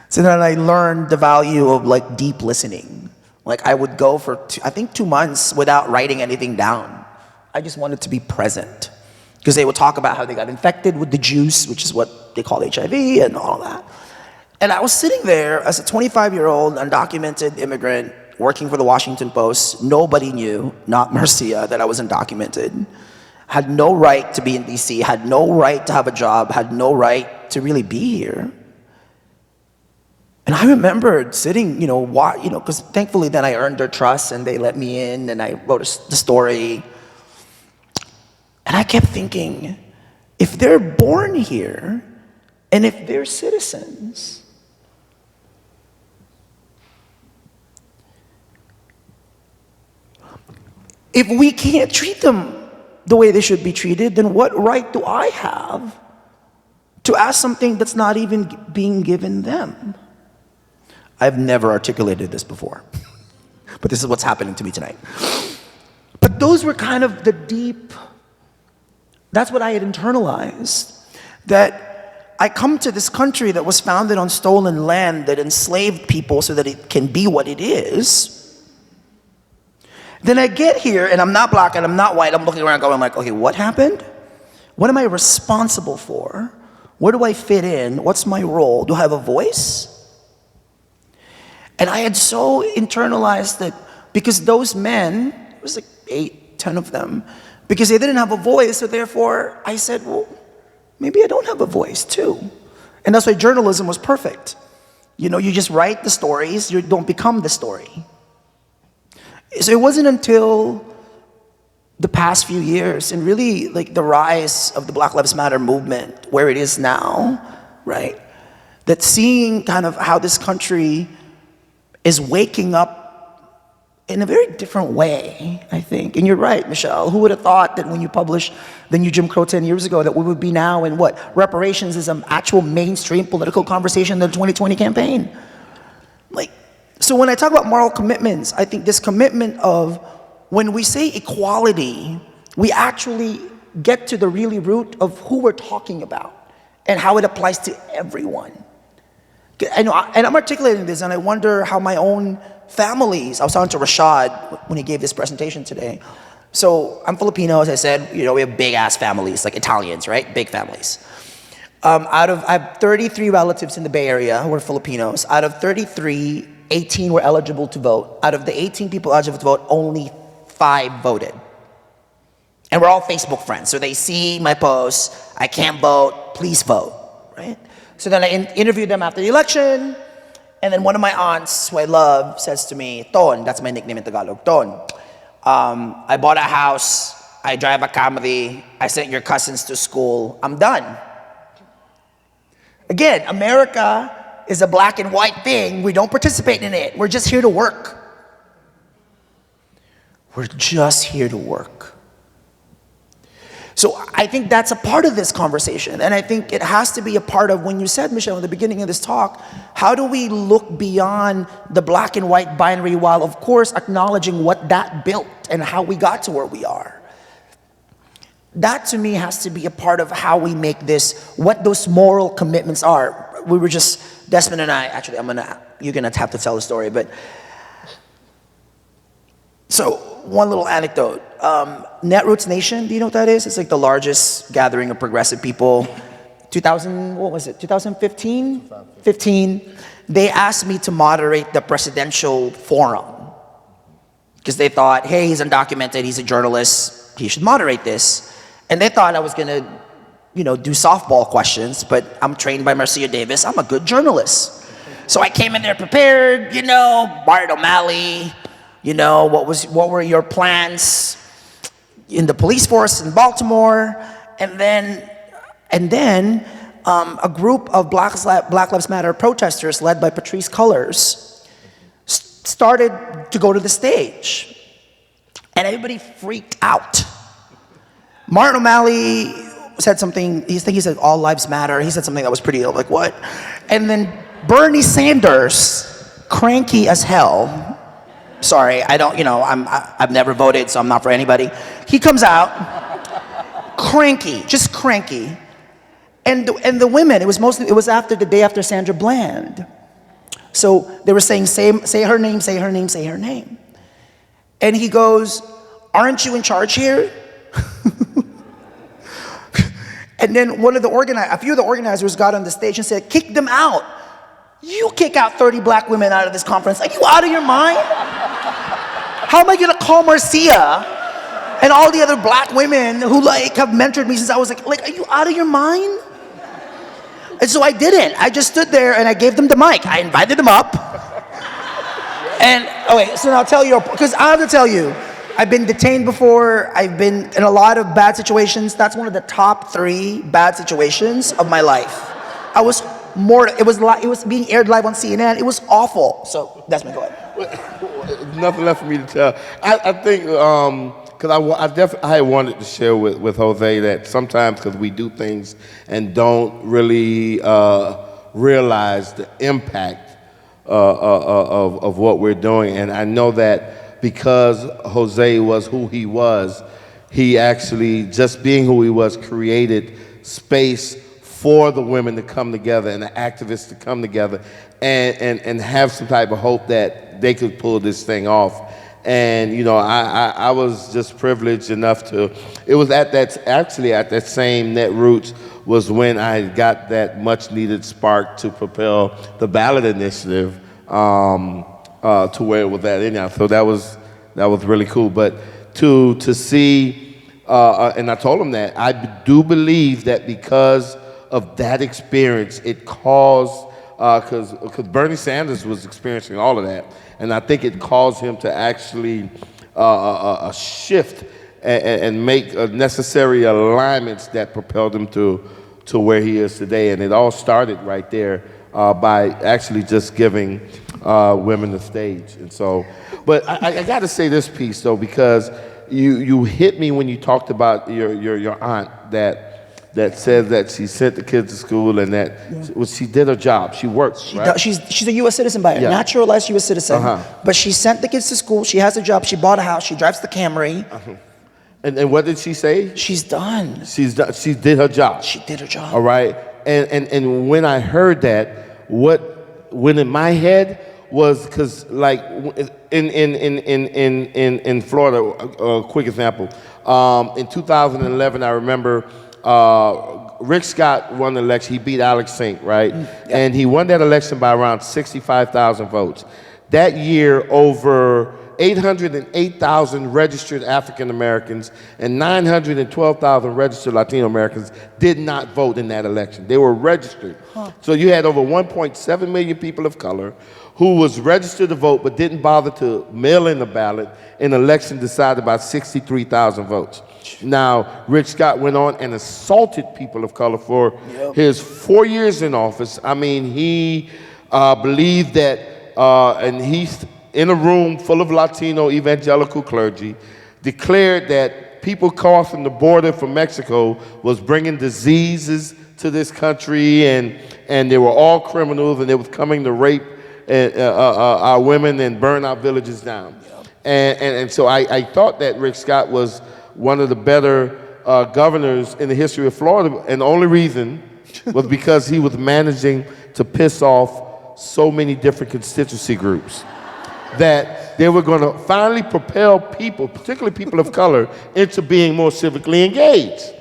So then I learned the value of like deep listening. Like I would go for, I think 2 months without writing anything down. I just wanted to be present. Because they would talk about how they got infected with the juice, which is what they call HIV and all that. And I was sitting there as a 25-year-old undocumented immigrant working for the Washington Post. Nobody knew, not Marcia, that I was undocumented. Had no right to be in DC, had no right to have a job, had no right to really be here. And I remembered sitting, because thankfully then I earned their trust and they let me in and I wrote the story. And I kept thinking, if they're born here and if they're citizens, if we can't treat them the way they should be treated, then what right do I have to ask something that's not even being given them? I've never articulated this before, but this is what's happening to me tonight. But those were kind of the deep, that's what I had internalized, that I come to this country that was founded on stolen land that enslaved people so that it can be what it is. Then I get here, and I'm not black, and I'm not white. I'm looking around going like, okay, what happened? What am I responsible for? Where do I fit in? What's my role? Do I have a voice? And I had so internalized that because those men, it was like 8, 10 of them, because they didn't have a voice, so therefore I said, well, maybe I don't have a voice too. And that's why journalism was perfect. You just write the stories, you don't become the story. So it wasn't until the past few years and really like the rise of the Black Lives Matter movement, where it is now, right? That seeing kind of how this country is waking up in a very different way, I think. And you're right, Michelle. Who would have thought that when you published the new Jim Crow 10 years ago that we would be now in what? Reparations is an actual mainstream political conversation in the 2020 campaign. So when I talk about moral commitments, I think this commitment of when we say equality, we actually get to the really root of who we're talking about and how it applies to everyone. And I'm articulating this and I wonder how my own families, I was talking to Rashad when he gave this presentation today. So I'm Filipino, as I said, we have big ass families, like Italians, right? Big families. I have 33 relatives in the Bay Area who are Filipinos. Out of 33, 18 were eligible to vote. Out of the 18 people eligible to vote, only 5 voted. And we're all Facebook friends. So they see my posts, I can't vote, please vote, right? So then I interviewed them after the election. And then one of my aunts, who I love, says to me, Ton, that's my nickname in Tagalog, Ton, I bought a house, I drive a Camry, I sent your cousins to school, I'm done. Again, America is a black and white thing. We don't participate in it. We're just here to work. We're just here to work. So I think that's a part of this conversation. And I think it has to be a part of, when you said, Michelle, at the beginning of this talk, how do we look beyond the black and white binary while, of course, acknowledging what that built and how we got to where we are? That, to me, has to be a part of how we make this, what those moral commitments are. We were just, Desmond and I, actually, you're gonna have to tell the story, but. So, one little anecdote. Netroots Nation, do you know what that is? It's like the largest gathering of progressive people. 2015? 15. They asked me to moderate the presidential forum. Because they thought, hey, he's undocumented, he's a journalist, he should moderate this. And they thought I was gonna, do softball questions, but I'm trained by Marcia Davis, I'm a good journalist. So I came in there prepared, Bart O'Malley, what were your plans in the police force in Baltimore? And then a group of Black Lives Matter protesters led by Patrisse Cullors started to go to the stage. And everybody freaked out. Martin O'Malley said something, he said all lives matter. He said something that was pretty, like, what? And then Bernie Sanders, cranky as hell, sorry, I've never voted, so I'm not for anybody. He comes out, cranky, just cranky. And the women, it was after the day after Sandra Bland. So they were saying, say her name, say her name, say her name. And he goes, aren't you in charge here? And then a few of the organizers got on the stage and said, kick them out. You kick out 30 black women out of this conference. Are you out of your mind? How am I gonna call Marcia and all the other black women who have mentored me since I was like, are you out of your mind? And so I didn't. I just stood there and I gave them the mic. I invited them up. And, so now I'll tell you, because I have to tell you, I've been detained before. I've been in a lot of bad situations. That's one of the top 3 bad situations of my life. It was being aired live on CNN. It was awful. So, Desmond, go ahead. Nothing left for me to tell. I think, because I wanted to share with Jose that sometimes, because we do things and don't really realize the impact of what we're doing. And I know that because Jose was who he actually, just being who he was, created space for the women to come together and the activists to come together and have some type of hope that they could pull this thing off. And I was just privileged enough to. It was at that same Netroots was when I got that much needed spark to propel the ballot initiative to where it was at anyhow. So that was really cool. But to see, and I told him that I do believe that because of that experience, it caused, because Bernie Sanders was experiencing all of that, and I think it caused him to actually shift and make necessary alignments that propelled him to where he is today. And it all started right there by actually just giving women the stage. And so, but I got to say this piece though, because you hit me when you talked about your aunt that said that she sent the kids to school and that she did her job. She works, right? She's a U.S. citizen by a naturalized U.S. citizen. But she sent the kids to school. She has a job. She bought a house. She drives the Camry. And what did she say? She's done. She did her job. She did her job. All right. And when I heard that, what went in my head was because, like, in Florida, a quick example. In 2011, I remember Rick Scott won the election. He beat Alex Sink, right? And he won that election by around 65,000 votes. That year, over 808,000 registered African Americans and 912,000 registered Latino Americans did not vote in that election. They were registered. So you had over 1.7 million people of color who was registered to vote but didn't bother to mail in the ballot in an election decided by 63,000 votes. Now, Rick Scott went on and assaulted people of color for his 4 years in office. I mean, he believed that, and he's in a room full of Latino evangelical clergy, declared that people crossing the border from Mexico was bringing diseases to this country, and they were all criminals, and they was coming to rape our women and burn our villages down. And so I thought that Rick Scott was one of the better governors in the history of Florida, and the only reason was because he was managing to piss off so many different constituency groups that they were going to finally propel people, particularly people of color, into being more civically engaged.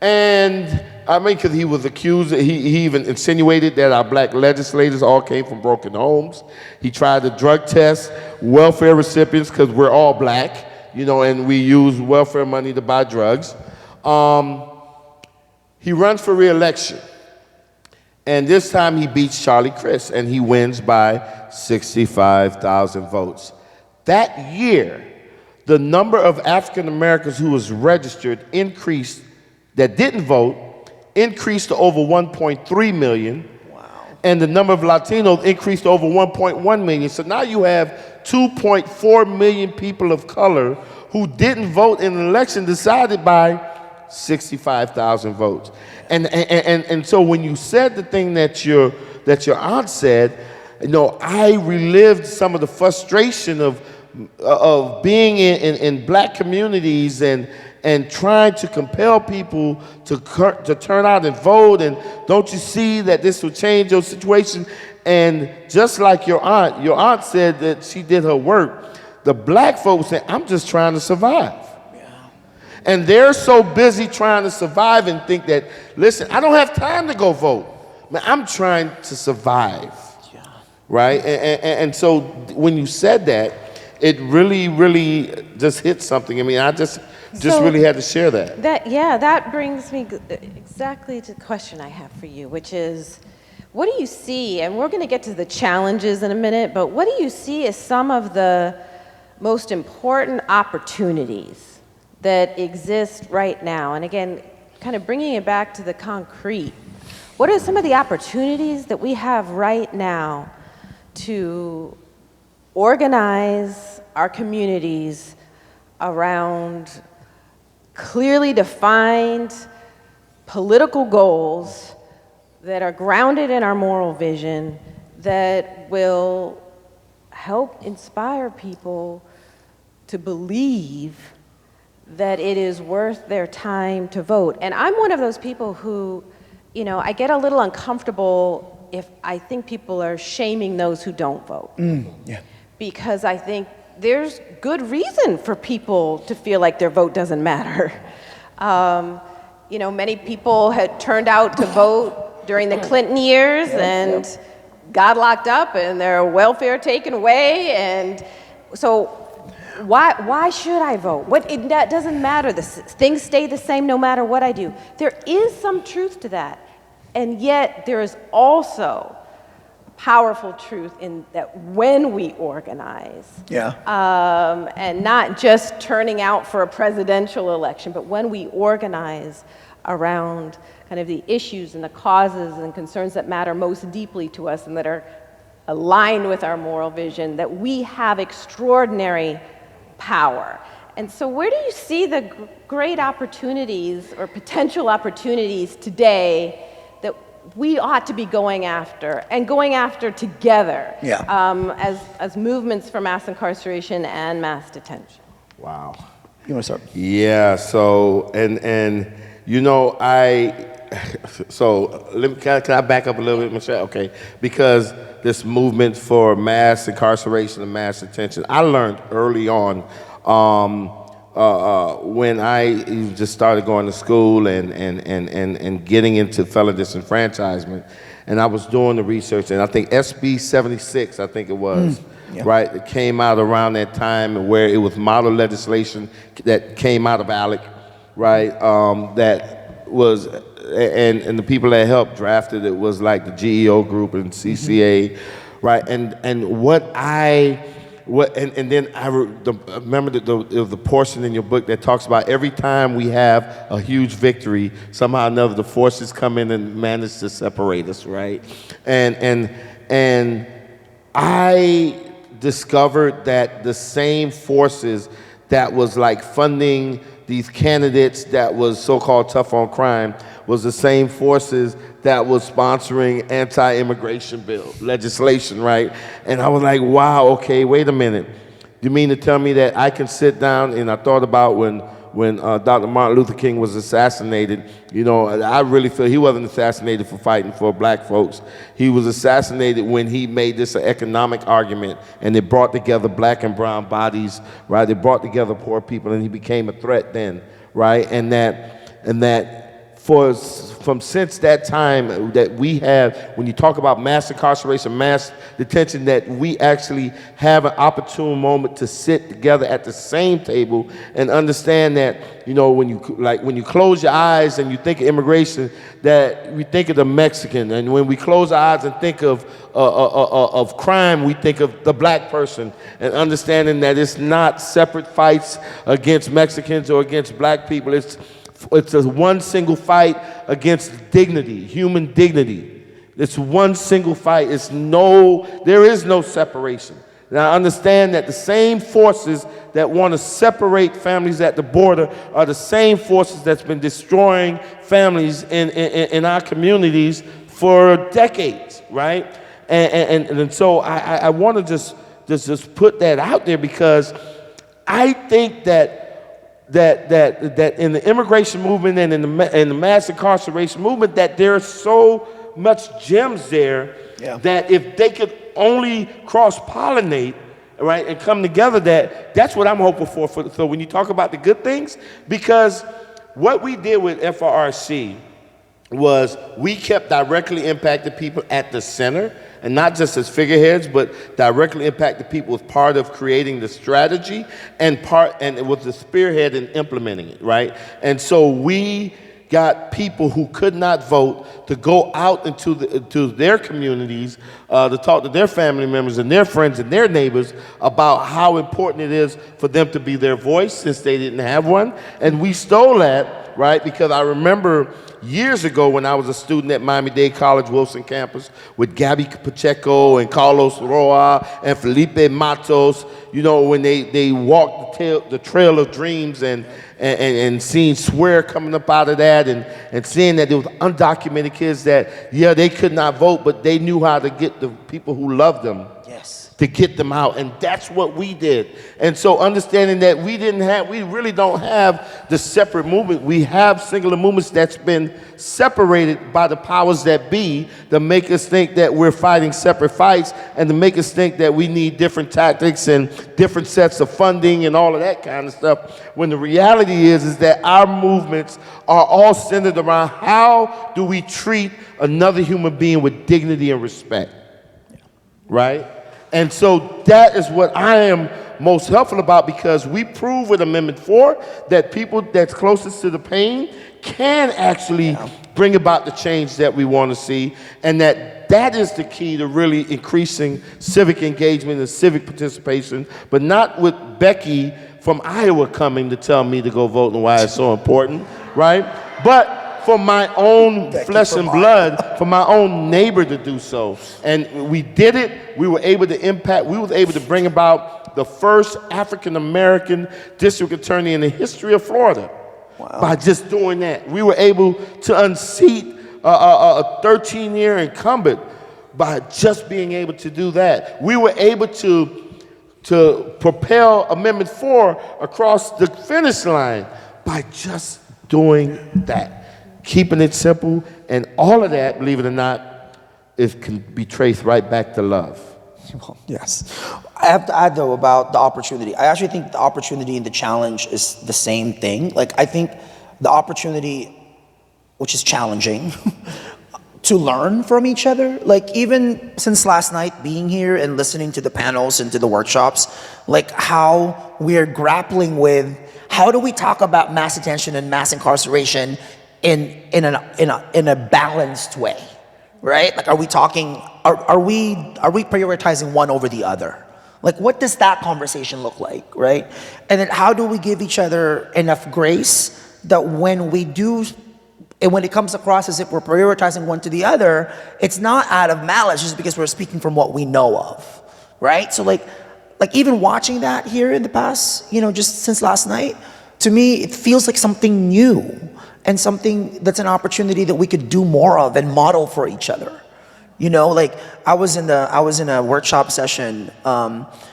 And I mean, because he was accused, he even insinuated that our black legislators all came from broken homes. He tried to drug test welfare recipients because we're all black, you know, and we use welfare money to buy drugs. He runs for re-election. And this time he beats Charlie Crist, and he wins by 65,000 votes. That year, the number of African Americans who was registered increased, that didn't vote, increased to over 1.3 million. Wow. And the number of Latinos increased to over 1.1 million. So now you have 2.4 million people of color who didn't vote in an election decided by 65,000 votes. And so when you said the thing that your aunt said, you know, I relived some of the frustration of being in black communities and trying to compel people to turn out and vote, and don't you see that this will change your situation? And just like your aunt said that she did her work, the black folks said, I'm just trying to survive. And they're so busy trying to survive and think that, listen, I don't have time to go vote. Man, I'm trying to survive, right? And so when you said that, it really, really just hit something. I mean, I just really had to share that. That brings me exactly to the question I have for you, which is, what do you see, and we're going to get to the challenges in a minute, but what do you see as some of the most important opportunities that exist right now? And again, kind of bringing it back to the concrete, what are some of the opportunities that we have right now to organize our communities around clearly defined political goals that are grounded in our moral vision that will help inspire people to believe that it is worth their time to vote? And I'm one of those people who, you know, I get a little uncomfortable if I think people are shaming those who don't vote. Because I think there's good reason for people to feel like their vote doesn't matter. You know, many people had turned out to vote during the Clinton years and got locked up and their welfare taken away, and so why should I vote? That doesn't matter. Things stay the same no matter what I do. There is some truth to that, and yet there is also powerful truth in that when we organize, and not just turning out for a presidential election, but when we organize around kind of the issues and the causes and concerns that matter most deeply to us and that are aligned with our moral vision, that we have extraordinary power. And so where do you see the great opportunities or potential opportunities today that we ought to be going after, and going after together, as movements for mass incarceration and mass detention? Wow. You want to start? Yeah, so, and you know, can I back up a little bit, Michelle? Okay, because this movement for mass incarceration and mass detention, I learned early on when I just started going to school and getting into felon disenfranchisement, and I was doing the research, and I think SB 76, I think it was, right? It came out around that time where it was model legislation that came out of ALEC, right? That was, and the people that helped draft it was like the GEO group and CCA, right? And then I remember the portion in your book that talks about every time we have a huge victory, somehow or another the forces come in and manage to separate us, right? And I discovered that the same forces that was like funding these candidates that was so-called tough on crime was the same forces that was sponsoring anti-immigration bill legislation, right? And I was like, wow, okay, wait a minute. You mean to tell me that I can sit down, and I thought about when Dr. Martin Luther King was assassinated, you know, I really feel he wasn't assassinated for fighting for black folks. He was assassinated when he made this an economic argument, and it brought together black and brown bodies, right? It brought together poor people, and he became a threat then, right? And that from since that time that we have, when you talk about mass incarceration, mass detention, that we actually have an opportune moment to sit together at the same table and understand that, you know, when you close your eyes and you think of immigration, that we think of the Mexican, and when we close our eyes and think of crime, we think of the black person, and understanding that it's not separate fights against Mexicans or against black people. It's a one single fight against dignity, human dignity. It's one single fight. There is no separation. Now I understand that the same forces that want to separate families at the border are the same forces that's been destroying families in our communities for decades, right? And so I want to just put that out there, because I think that in the immigration movement and in the mass incarceration movement, that there's so much gems there, that if they could only cross-pollinate, right, and come together, that's what I'm hoping for. So when you talk about the good things, because what we did with FRRC was we kept directly impacted people at the center, and not just as figureheads, but directly impacted people as part of creating the strategy and it was the spearhead in implementing it, right? And so we got people who could not vote to go out into their communities, to talk to their family members and their friends and their neighbors about how important it is for them to be their voice, since they didn't have one. And we stole that, right? Because I remember years ago when I was a student at Miami-Dade College Wilson campus with Gabby Pacheco and Carlos Roa and Felipe Matos, you know, when they walked the trail of dreams and seeing swear coming up out of that, and seeing that there was undocumented kids that, they could not vote, but they knew how to get the people who loved them to get them out. And that's what we did. And so understanding that we really don't have the separate movement. We have singular movements that's been separated by the powers that be, to make us think that we're fighting separate fights, and to make us think that we need different tactics and different sets of funding and all of that kind of stuff, when the reality is that our movements are all centered around how do we treat another human being with dignity and respect, right? And so that is what I am most helpful about, because we prove with Amendment 4 that people that's closest to the pain can actually bring about the change that we want to see, and that is the key to really increasing civic engagement and civic participation, but not with Becky from Iowa coming to tell me to go vote and why it's so important, right? But for my own flesh and blood, for my own neighbor to do so. And we did it. We were able to impact, we were able to bring about the first African-American district attorney in the history of Florida. By just doing that. We were able to unseat a 13-year incumbent by just being able to do that. We were able to propel Amendment 4 across the finish line by just doing that. Keeping it simple, and all of that, believe it or not, can be traced right back to love. Well, yes. I have to add, though, about the opportunity. I actually think the opportunity and the challenge is the same thing. Like, I think the opportunity, which is challenging, to learn from each other. Like, even since last night, being here and listening to the panels and to the workshops, like how we're grappling with how do we talk about mass detention and mass incarceration in a balanced way, right? Like, are we talking, are we prioritizing one over the other? Like, what does that conversation look like, right? And then how do we give each other enough grace that when we do, and when it comes across as if we're prioritizing one to the other, it's not out of malice, just because we're speaking from what we know of, right? So like even watching that here in the past, just since last night, to me, it feels like something new and something that's an opportunity that we could do more of and model for each other. Like I was in a workshop session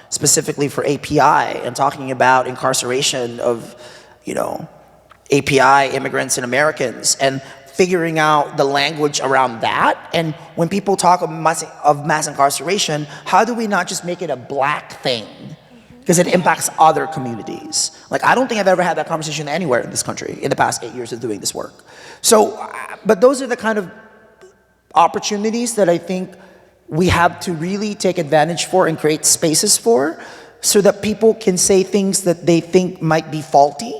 specifically for API and talking about incarceration of, API immigrants and Americans, and figuring out the language around that. And when people talk of mass incarceration, how do we not just make it a black thing? Because it impacts other communities. Like, I don't think I've ever had that conversation anywhere in this country in the past 8 years of doing this work. So, but those are the kind of opportunities that I think we have to really take advantage for and create spaces for, so that people can say things that they think might be faulty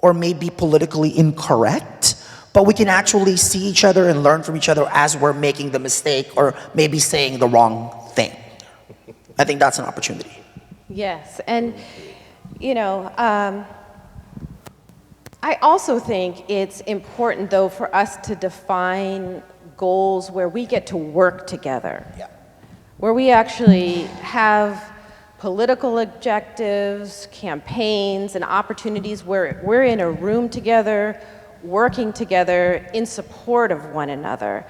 or may be politically incorrect, but we can actually see each other and learn from each other as we're making the mistake or maybe saying the wrong thing. I think that's an opportunity. Yes, and I also think it's important, though, for us to define goals where we get to work together, where we actually have political objectives, campaigns, and opportunities where we're in a room together, working together in support of one another.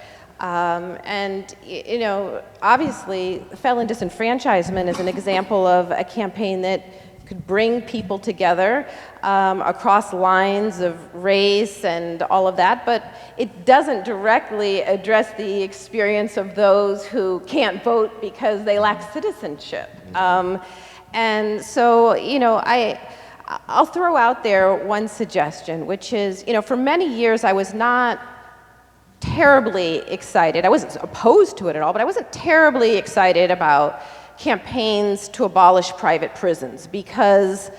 Obviously, felon disenfranchisement is an example of a campaign that could bring people together across lines of race and all of that, but it doesn't directly address the experience of those who can't vote because they lack citizenship. And so, I'll throw out there one suggestion, which is, for many years I was not terribly excited. I wasn't opposed to it at all, but I wasn't terribly excited about campaigns to abolish private prisons, because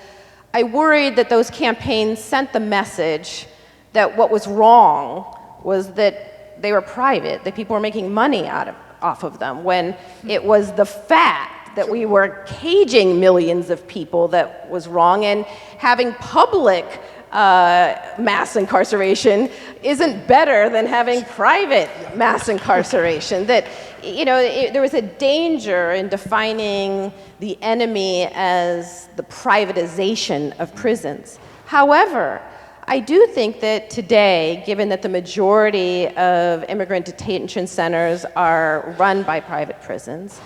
I worried that those campaigns sent the message that what was wrong was that they were private, that people were making money off of them, when it was the fact that we were caging millions of people that was wrong, and having public mass incarceration isn't better than having private mass incarceration. That, there was a danger in defining the enemy as the privatization of prisons. However, I do think that today, given that the majority of immigrant detention centers are run by private prisons,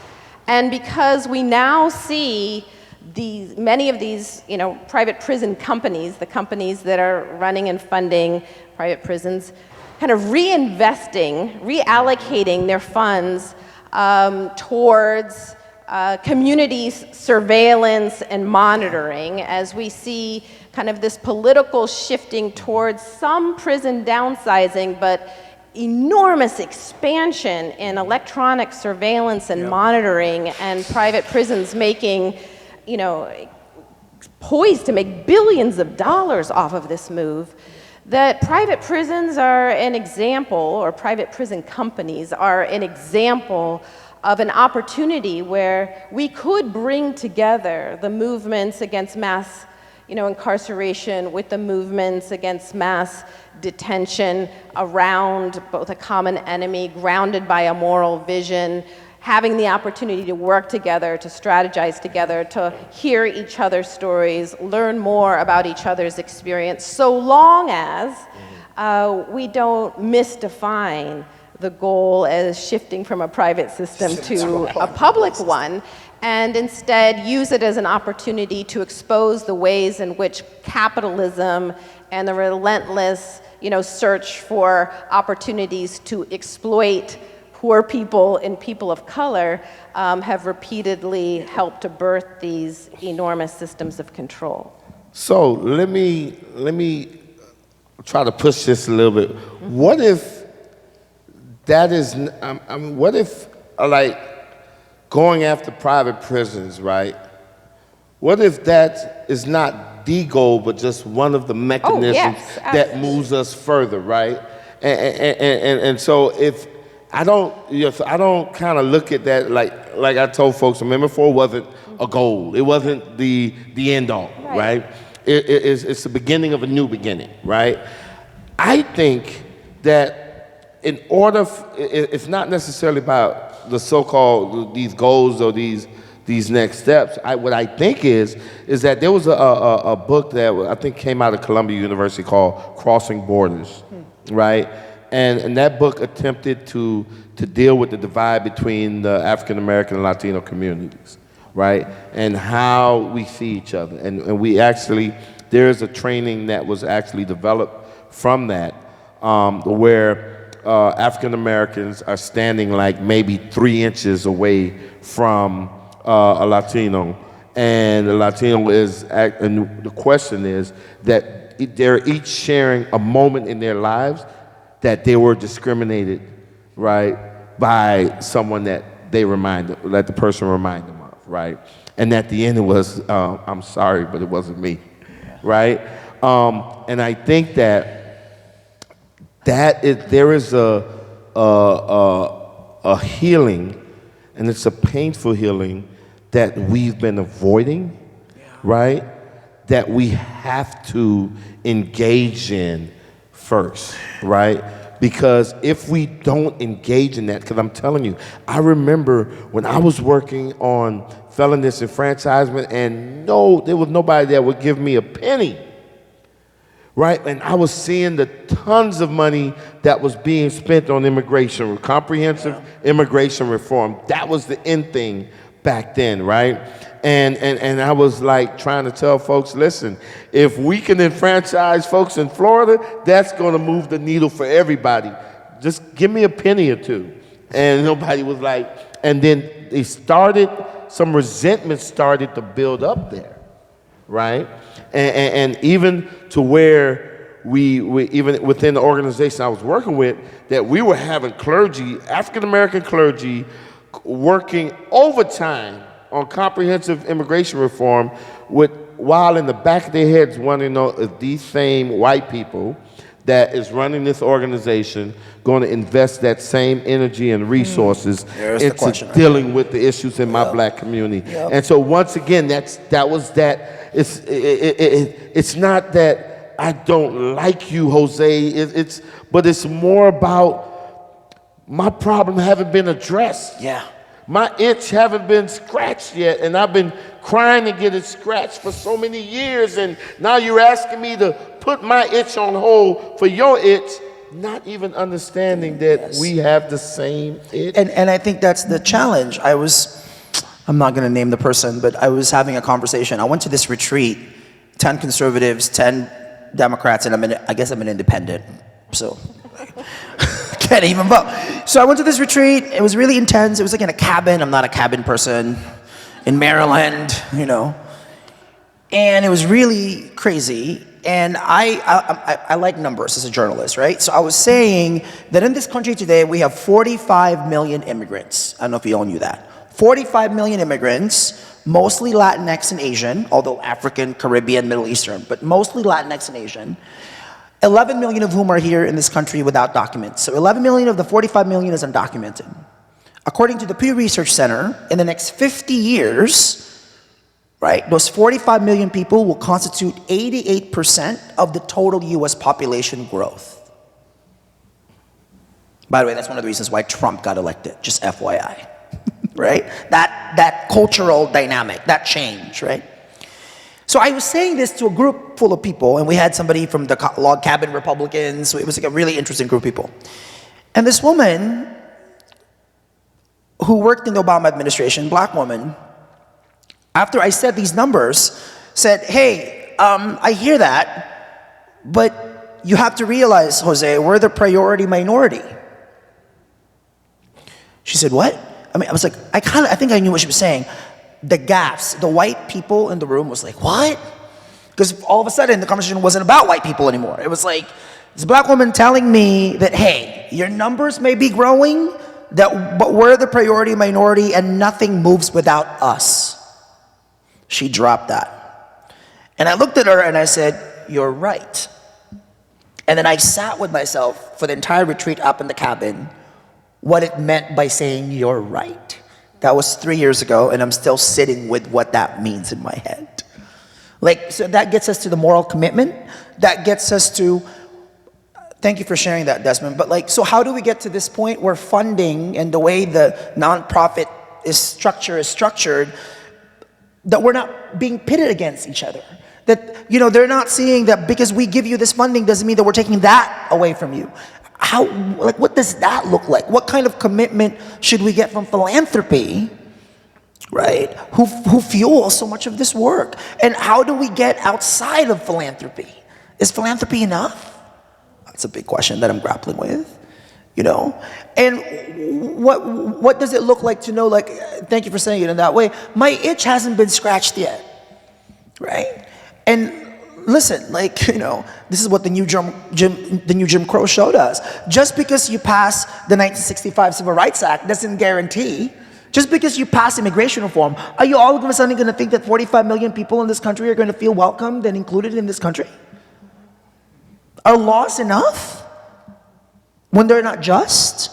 and because we now see many of these, private prison companies, the companies that are running and funding private prisons, kind of reallocating their funds towards community surveillance and monitoring, as we see kind of this political shifting towards some prison downsizing, but enormous expansion in electronic surveillance and monitoring, and private prisons making, poised to make billions of dollars off of this move. That private prisons are an example, or private prison companies are an example of an opportunity where we could bring together the movements against mass incarceration with the movements against mass detention around both a common enemy, grounded by a moral vision, having the opportunity to work together, to strategize together, to hear each other's stories, learn more about each other's experience, so long as we don't misdefine the goal as shifting from a private system to a public one, and instead use it as an opportunity to expose the ways in which capitalism and the relentless, search for opportunities to exploit poor people and people of color have repeatedly helped to birth these enormous systems of control. So let me try to push this a little bit. What if that is, what if, like, going after private prisons, right? What if that is not the goal, but just one of the mechanisms that moves us further, right? And so if I don't kind of look at that like I told folks. Amendment 4 wasn't a goal. It wasn't the end all, right? It's the beginning of a new beginning, right? I think that in order, it's not necessarily about the so-called these goals or these next steps. What I think is that there was a book that I think came out of Columbia University called Crossing Borders, right? And that book attempted to deal with the divide between the African American and Latino communities, right? And how we see each other. And we actually, there's a training that was actually developed from that, where African Americans are standing like maybe 3 inches away from a Latino. And the Latino is, and the question is that they're each sharing a moment in their lives that they were discriminated, right, by someone that the person reminded them of, right? And at the end it was, I'm sorry, but it wasn't me, right? And I think that there is a healing, and it's a painful healing that we've been avoiding, right? That we have to engage in first, right? Because if we don't engage in that, because I'm telling you, I remember when I was working on felon disenfranchisement, and there was nobody that would give me a penny, right? And I was seeing the tons of money that was being spent on immigration, comprehensive immigration reform. That was the end thing back then, right? And I was like trying to tell folks, listen, if we can enfranchise folks in Florida, that's going to move the needle for everybody. Just give me a penny or two. And nobody was like, and then some resentment started to build up there, right? And even to where we even within the organization I was working with, that we were having clergy, African-American clergy, working overtime on comprehensive immigration reform while in the back of their heads wanting to know if these same white people that is running this organization going to invest that same energy and resources into dealing with the issues in my black community. And so once again, it's not that I don't like you, Jose, but it's more about my problem haven't been addressed. My itch haven't been scratched yet, and I've been crying to get it scratched for so many years, and now you're asking me to put my itch on hold for your itch, not even understanding that we have the same itch. And I think that's the challenge. I'm not going to name the person, but I was having a conversation. I went to this retreat, 10 conservatives, 10 Democrats, and I guess I'm an independent, so can't even vote. So I went to this retreat. It was really intense. It was like in a cabin. I'm not a cabin person. In Maryland, and it was really crazy. And I like numbers as a journalist, right? So I was saying that in this country today, we have 45 million immigrants. I don't know if you all knew that. 45 million immigrants, mostly Latinx and Asian, although African, Caribbean, Middle Eastern, but mostly Latinx and Asian. 11 million of whom are here in this country without documents. So 11 million of the 45 million is undocumented. According to the Pew Research Center, in the next 50 years, right, those 45 million people will constitute 88% of the total US population growth. By the way, that's one of the reasons why Trump got elected, just FYI, right? That cultural dynamic, that change, right? So I was saying this to a group full of people, and we had somebody from the log cabin Republicans, so it was like a really interesting group of people. And this woman who worked in the Obama administration, black woman, after I said these numbers, said, hey, I hear that, but you have to realize, Jose, we're the priority minority. She said, what? I was like, I think I knew what she was saying. The gaps, the white people in the room was like, what? Because all of a sudden the conversation wasn't about white people anymore. It was like, this black woman telling me that, hey, your numbers may be growing, but we're the priority minority and nothing moves without us. She dropped that. And I looked at her and I said, you're right. And then I sat with myself for the entire retreat up in the cabin, what it meant by saying you're right. That was 3 years ago, and I'm still sitting with what that means in my head. Like, so that gets us to the moral commitment. That gets us to, thank you for sharing that, Desmond. But like, so how do we get to this point where funding and the way the nonprofit is structured, that we're not being pitted against each other? That, you know, they're not seeing that because we give you this funding doesn't mean that we're taking that away from you. How, like, what does that look like? What kind of commitment should we get from philanthropy, right, who fuels so much of this work? And how do we get outside of philanthropy? Is philanthropy enough? That's a big question that I'm grappling with, you know? And what does it look like to know, like, thank you for saying it in that way, my itch hasn't been scratched yet, right? And listen, like, you know, this is what the new Jim Crow showed us. Just because you pass the 1965 Civil Rights Act doesn't guarantee. Just because you pass immigration reform, are you all of a sudden going to think that 45 million people in this country are going to feel welcomed and included in this country? Are laws enough when they're not just?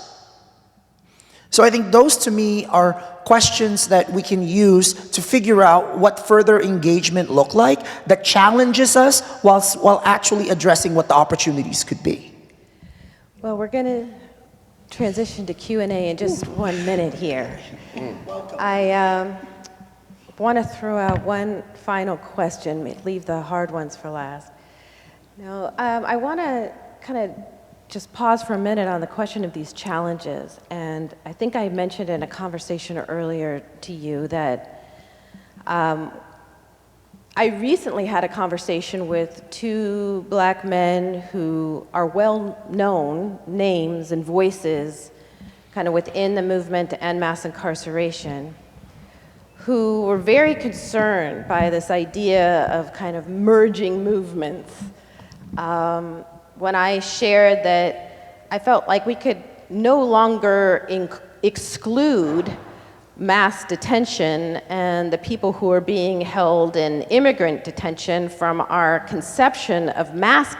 So I think those to me are questions that we can use to figure out what further engagement look like that challenges us while actually addressing what the opportunities could be. Well, we're going to transition to Q&A in just 1 minute here. I want to throw out one final question, leave the hard ones for last. No, I want to kind of just pause for a minute on the question of these challenges. And I think I mentioned in a conversation earlier to you that I recently had a conversation with 2 black men who are well-known names and voices kind of within the movement to end mass incarceration, who were very concerned by this idea of kind of merging movements. When I shared that I felt like we could no longer exclude mass detention and the people who are being held in immigrant detention from our conception of mass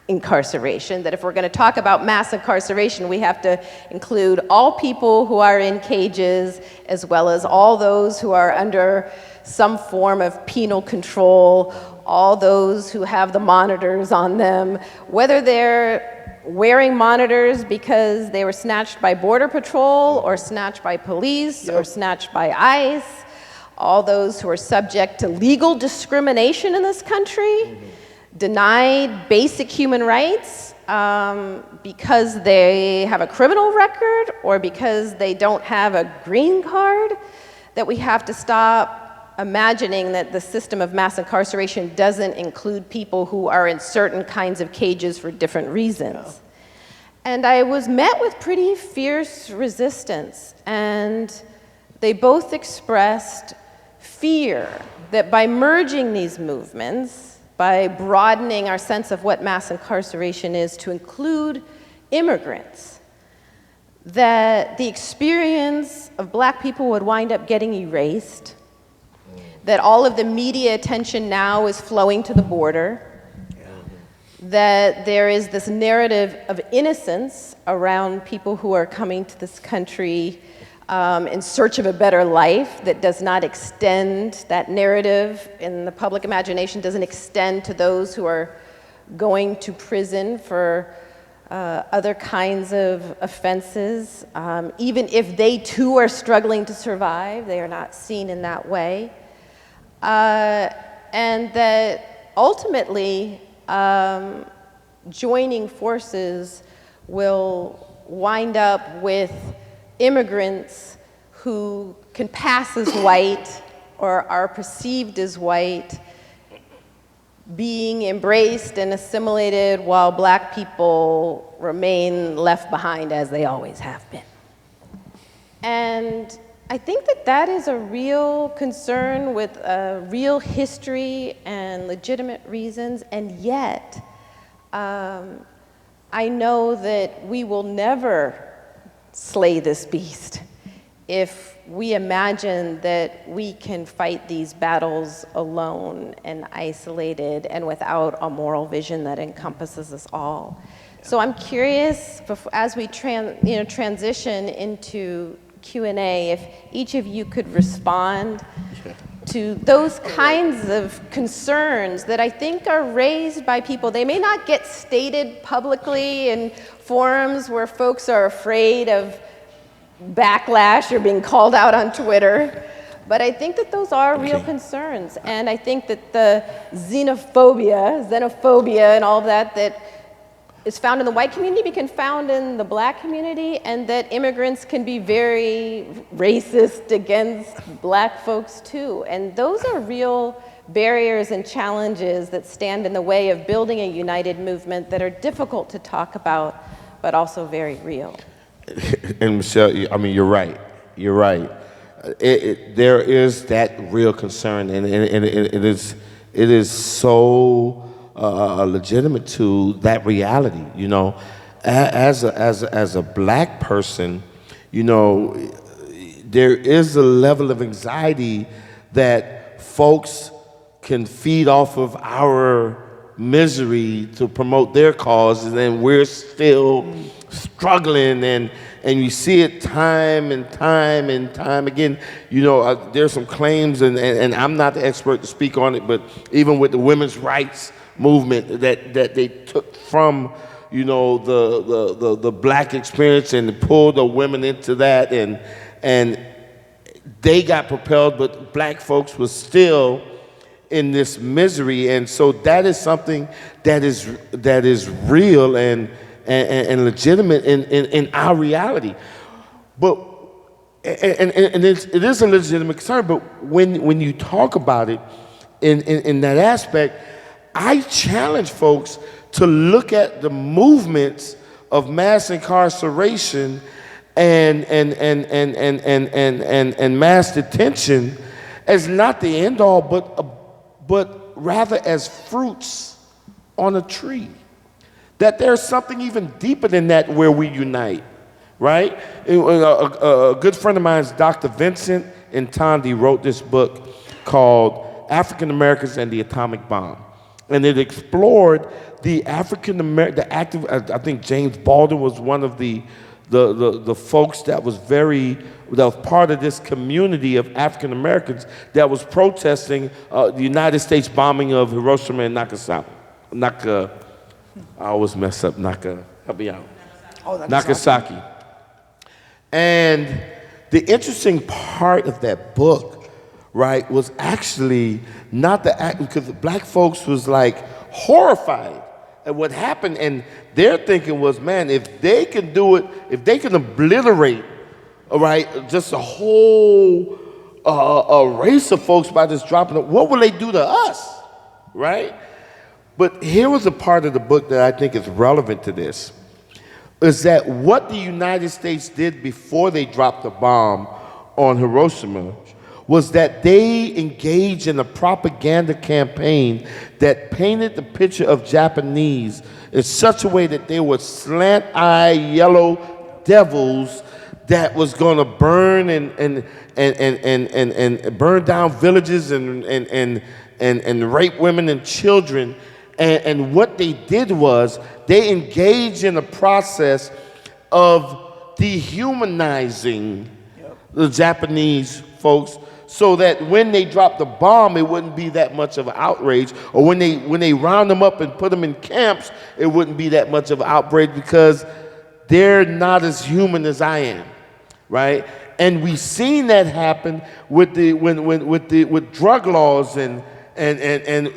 incarceration, that if we're going to talk about mass incarceration, we have to include all people who are in cages, as well as all those who are under some form of penal control, all those who have the monitors on them, whether they're wearing monitors because they were snatched by Border Patrol or snatched by police or snatched by ICE, all those who are subject to legal discrimination in this country, denied basic human rights because they have a criminal record or because they don't have a green card, that we have to stop imagining that the system of mass incarceration doesn't include people who are in certain kinds of cages for different reasons. Yeah. And I was met with pretty fierce resistance, and they both expressed fear that by merging these movements, by broadening our sense of what mass incarceration is to include immigrants, that the experience of black people would wind up getting erased, that all of the media attention now is flowing to the border, that there is this narrative of innocence around people who are coming to this country in search of a better life that does not extend, that narrative in the public imagination doesn't extend to those who are going to prison for other kinds of offenses. Even if they too are struggling to survive, they are not seen in that way. And that ultimately joining forces will wind up with immigrants who can pass as white or are perceived as white being embraced and assimilated while black people remain left behind as they always have been. And I think that that is a real concern with a real history and legitimate reasons, and yet I know that we will never slay this beast. if we imagine that we can fight these battles alone and isolated and without a moral vision that encompasses us all. So I'm curious, as we transition into Q&A, if each of you could respond to those kinds of concerns that I think are raised by people. They may not get stated publicly in forums where folks are afraid of backlash or being called out on Twitter, but I think that those are real concerns. And I think that the xenophobia, and all of that is found in the white community can be found in the black community, and that immigrants can be very racist against black folks too. And those are real barriers and challenges that stand in the way of building a united movement that are difficult to talk about, but also very real. And Michelle, I mean, you're right. You're right. There is that real concern, and it is so legitimate to that reality. You know, as a black person, you know, there is a level of anxiety that folks can feed off of our misery to promote their cause, and then we're still struggling, and you see it time and time again. You know, there's some claims, and I'm not the expert to speak on it, but even with the women's rights movement that they took from, you know, the black experience and pulled the women into that, and they got propelled, but black folks were still in this misery. And so that is something that is real and legitimate in our reality. But it is a legitimate concern, but when you talk about it in that aspect, I challenge folks to look at the movements of mass incarceration and mass detention as not the end all, but rather as fruits on a tree. That there's something even deeper than that where we unite, right? A good friend of mine, Dr. Vincent Ntandi, wrote this book called African Americans and the Atomic Bomb. And it explored the active, I think James Baldwin was one of the folks that was part of this community of African Americans that was protesting the United States bombing of Hiroshima and Nagasaki. I always mess up help me out. Nagasaki. And the interesting part of that book, right, was actually not the act, because the black folks was like horrified at what happened, and their thinking was, man, if they can do it, if they can obliterate, all right, just a whole a race of folks by just dropping it, what will they do to us, right? But here was a part of the book that I think is relevant to this, is that what the United States did before they dropped the bomb on Hiroshima was that they engaged in a propaganda campaign that painted the picture of Japanese in such a way that they were slant-eyed yellow devils that was going to burn and burn down villages and rape women and children. And what they did was they engaged in a process of dehumanizing the Japanese folks, so that when they dropped the bomb, it wouldn't be that much of an outrage, or when they round them up and put them in camps, it wouldn't be that much of an outrage, because they're not as human as I am, right? And we've seen that happen with with drug laws and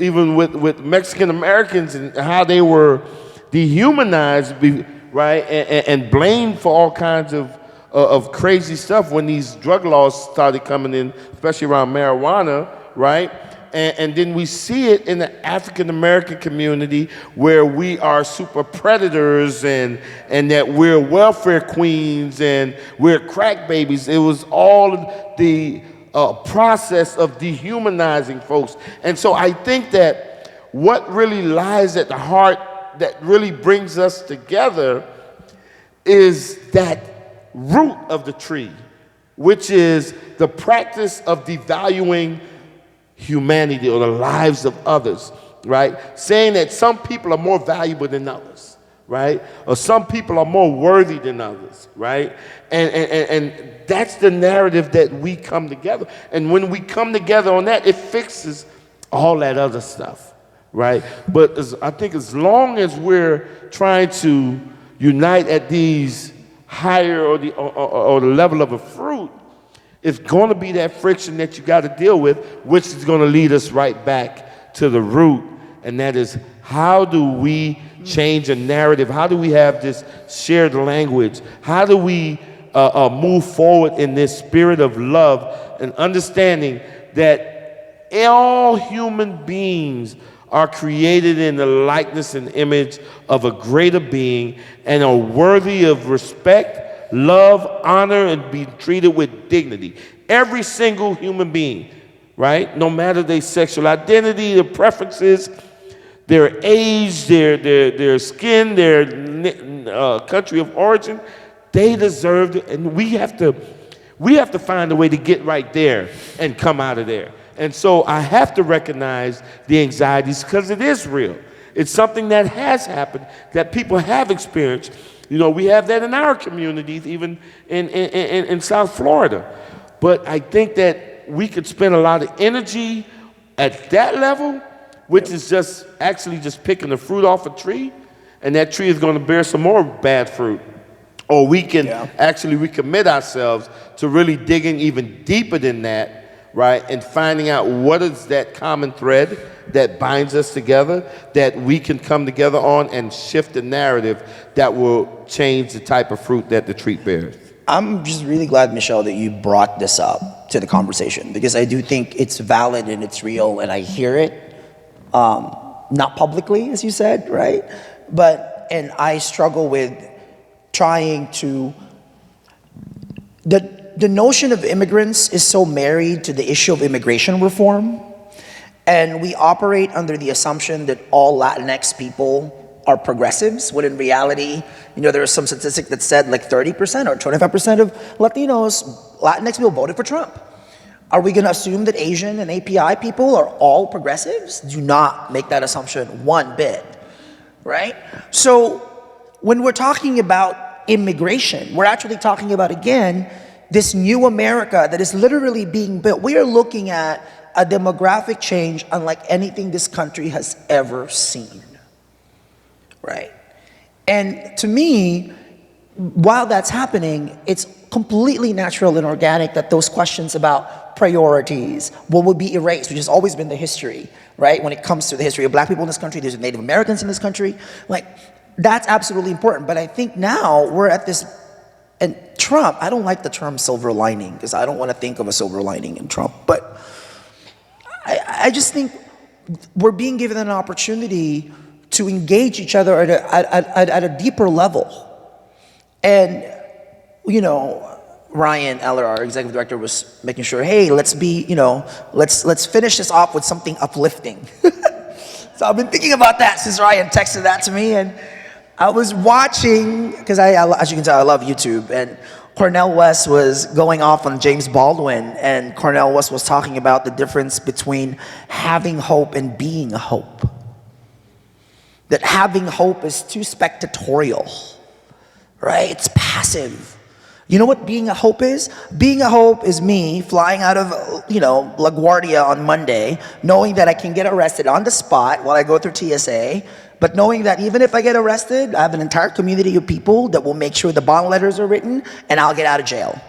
even with Mexican Americans and how they were dehumanized, right, and blamed for all kinds of crazy stuff when these drug laws started coming in, especially around marijuana, right? And then we see it in the African American community, where we are super predators and that we're welfare queens and we're crack babies. It was all the process of dehumanizing folks. And so I think that what really lies at the heart that really brings us together is that root of the tree, which is the practice of devaluing humanity or the lives of others, right? Saying that some people are more valuable than others, right? Or some people are more worthy than others, right? And that's the narrative that we come together. And when we come together on that, it fixes all that other stuff, right? But I think as long as we're trying to unite at these higher or the level of a fruit, it's going to be that friction that you got to deal with, which is going to lead us right back to the root, and that is, how do we change a narrative? How do we have this shared language? How do we move forward in this spirit of love and understanding that all human beings are created in the likeness and image of a greater being and are worthy of respect, love, honor, and be treated with dignity. Every single human being, right? No matter their sexual identity, their preferences, their age, their skin, their country of origin, they deserve it, and we have to find a way to get right there and come out of there. And so I have to recognize the anxieties because it is real. It's something that has happened, that people have experienced. You know, we have that in our communities, even in South Florida. But I think that we could spend a lot of energy at that level, which is just actually just picking the fruit off a tree, and that tree is going to bear some more bad fruit. Or we can actually recommit ourselves to really digging even deeper than that, right, and finding out what is that common thread that binds us together, that we can come together on and shift the narrative that will change the type of fruit that the tree bears. I'm just really glad, Michelle, that you brought this up to the conversation, because I do think it's valid and it's real, and I hear it, not publicly, as you said, right? And I struggle with trying to, the notion of immigrants is so married to the issue of immigration reform, and we operate under the assumption that all Latinx people are progressives, when in reality, you know, there was some statistic that said like 30% or 25% of Latinos, Latinx people voted for Trump. Are we gonna assume that Asian and API people are all progressives? Do not make that assumption one bit, right? So when we're talking about immigration, we're actually talking about, again, this new America that is literally being built. We are looking at a demographic change unlike anything this country has ever seen, right? And to me, while that's happening, it's completely natural and organic that those questions about priorities, what would be erased, which has always been the history, right? When it comes to the history of black people in this country, there's Native Americans in this country, like, that's absolutely important. But I think now we're at this, and Trump, I don't like the term silver lining, because I don't want to think of a silver lining in Trump, but I just think we're being given an opportunity to engage each other at a deeper level. And, you know, Ryan Eller, our executive director, was making sure, hey, let's finish this off with something uplifting. So I've been thinking about that since Ryan texted that to me, and I was watching, because as you can tell, I love YouTube, and Cornel West was going off on James Baldwin, and Cornel West was talking about the difference between having hope and being a hope. That having hope is too spectatorial, right? It's passive. You know what being a hope is? Being a hope is me flying out of, LaGuardia on Monday, knowing that I can get arrested on the spot while I go through TSA, but knowing that even if I get arrested, I have an entire community of people that will make sure the bond letters are written and I'll get out of jail,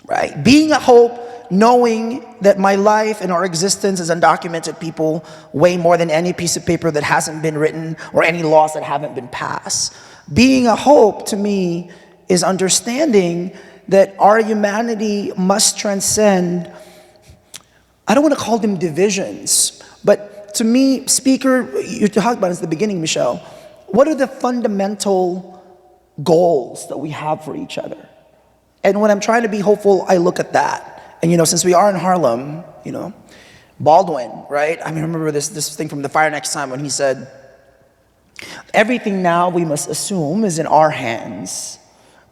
right? Being a hope, knowing that my life and our existence as undocumented people weigh more than any piece of paper that hasn't been written or any laws that haven't been passed. Being a hope, to me, is understanding that our humanity must transcend, I don't want to call them divisions, but to me, Speaker, you talked about this at the beginning, Michelle, what are the fundamental goals that we have for each other? And when I'm trying to be hopeful, I look at that. And since we are in Harlem, Baldwin, right? I remember this thing from The Fire Next Time when he said, everything now we must assume is in our hands.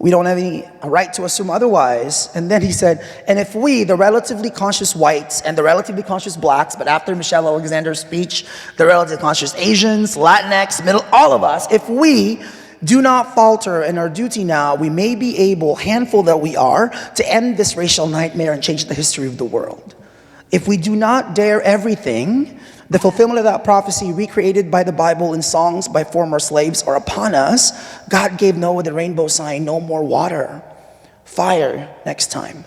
We don't have any right to assume otherwise. And then he said, and if we, the relatively conscious whites and the relatively conscious blacks, but after Michelle Alexander's speech, the relatively conscious Asians, Latinx, middle, all of us, if we do not falter in our duty now, we may be able, handful that we are, to end this racial nightmare and change the history of the world. If we do not dare everything, the fulfillment of that prophecy recreated by the Bible in songs by former slaves are upon us. God gave Noah the rainbow sign, no more water, fire next time.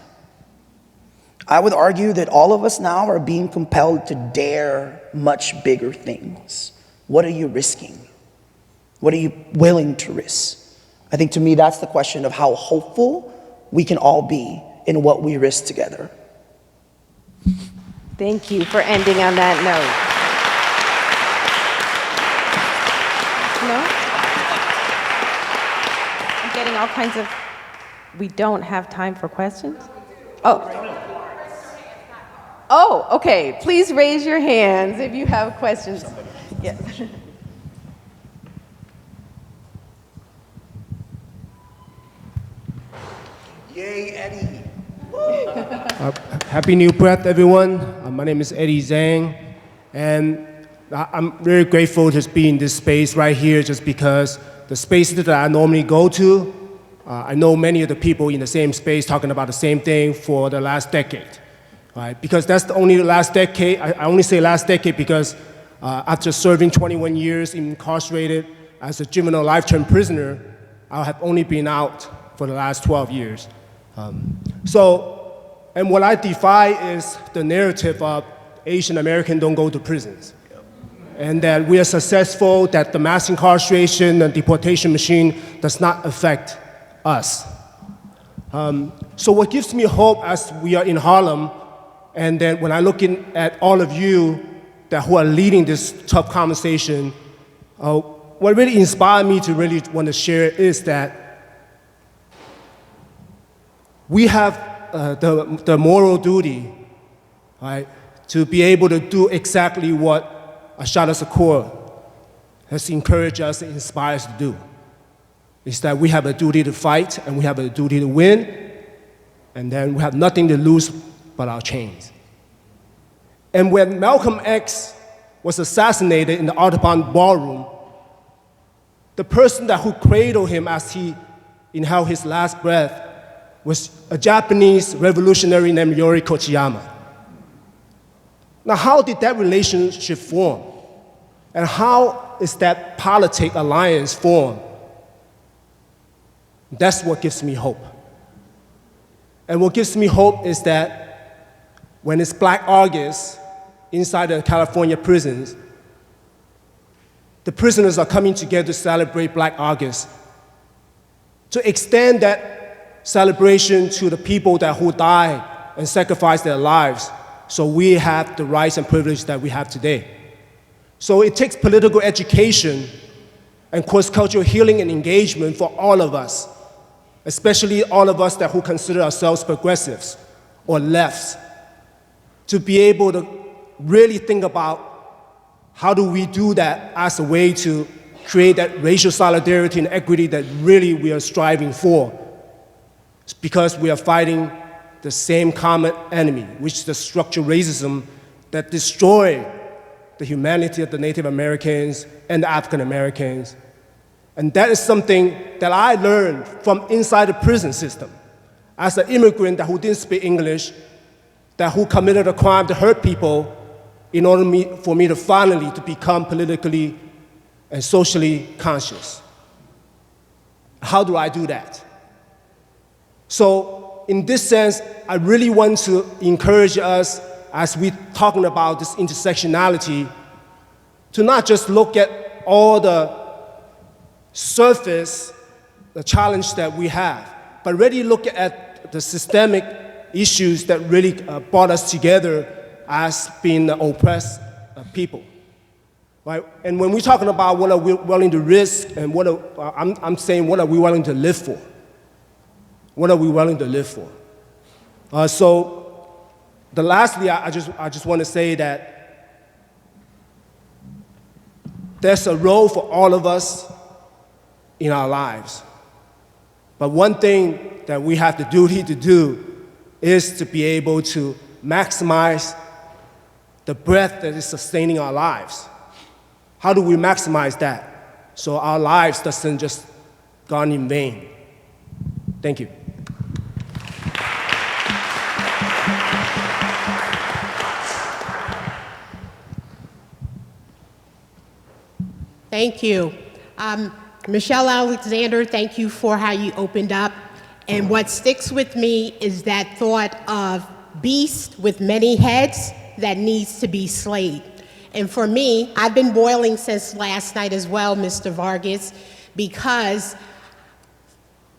I would argue that all of us now are being compelled to dare much bigger things. What are you risking? What are you willing to risk? I think to me that's the question of how hopeful we can all be in what we risk together. Thank you for ending on that note. No? I'm getting all kinds of, we don't have time for questions? Oh, okay. Please raise your hands if you have questions. Yes. Yay, Eddie. Happy New Breath, everyone. My name is Eddie Zhang, and I'm very grateful to be in this space right here just because the spaces that I normally go to, I know many of the people in the same space talking about the same thing for the last decade, right? Because that's the only last decade. I only say last decade because after serving 21 years incarcerated as a juvenile life-term prisoner, I have only been out for the last 12 years. And what I defy is the narrative of Asian Americans don't go to prisons. And that we are successful, that the mass incarceration and deportation machine does not affect us. So what gives me hope as we are in Harlem, and then when I look at all of you who are leading this tough conversation, what really inspired me to really want to share is that we have the moral duty, right, to be able to do exactly what Ashada Shakur has encouraged us and inspired us to do. Is that we have a duty to fight and we have a duty to win, and then we have nothing to lose but our chains. And when Malcolm X was assassinated in the Audubon Ballroom, the person who cradled him as he inhaled his last breath was a Japanese revolutionary named Yori Kochiyama. Now, how did that relationship form? And how is that politic alliance formed? That's what gives me hope. And what gives me hope is that when it's Black August inside the California prisons, the prisoners are coming together to celebrate Black August, to extend that celebration to the people who died and sacrificed their lives, so we have the rights and privileges that we have today. So it takes political education and cross-cultural healing and engagement for all of us, especially all of us who consider ourselves progressives or lefts, to be able to really think about how do we do that as a way to create that racial solidarity and equity that really we are striving for. It's because we are fighting the same common enemy, which is the structural racism that destroyed the humanity of the Native Americans and the African Americans. And that is something that I learned from inside the prison system. As an immigrant who didn't speak English, who committed a crime to hurt people in order for me to finally to become politically and socially conscious. How do I do that? So in this sense, I really want to encourage us as we're talking about this intersectionality to not just look at all the surface, the challenge that we have, but really look at the systemic issues that really brought us together as being oppressed people. Right? And when we're talking about what are we willing to risk, and I'm saying what are we willing to live for? What are we willing to live for? Lastly, I just want to say that there's a role for all of us in our lives. But one thing that we have the duty to do is to be able to maximize the breath that is sustaining our lives. How do we maximize that so our lives doesn't just gone in vain? Thank you. Thank you. Michelle Alexander, thank you for how you opened up. And what sticks with me is that thought of beast with many heads that needs to be slayed. And for me, I've been boiling since last night as well, Mr. Vargas, because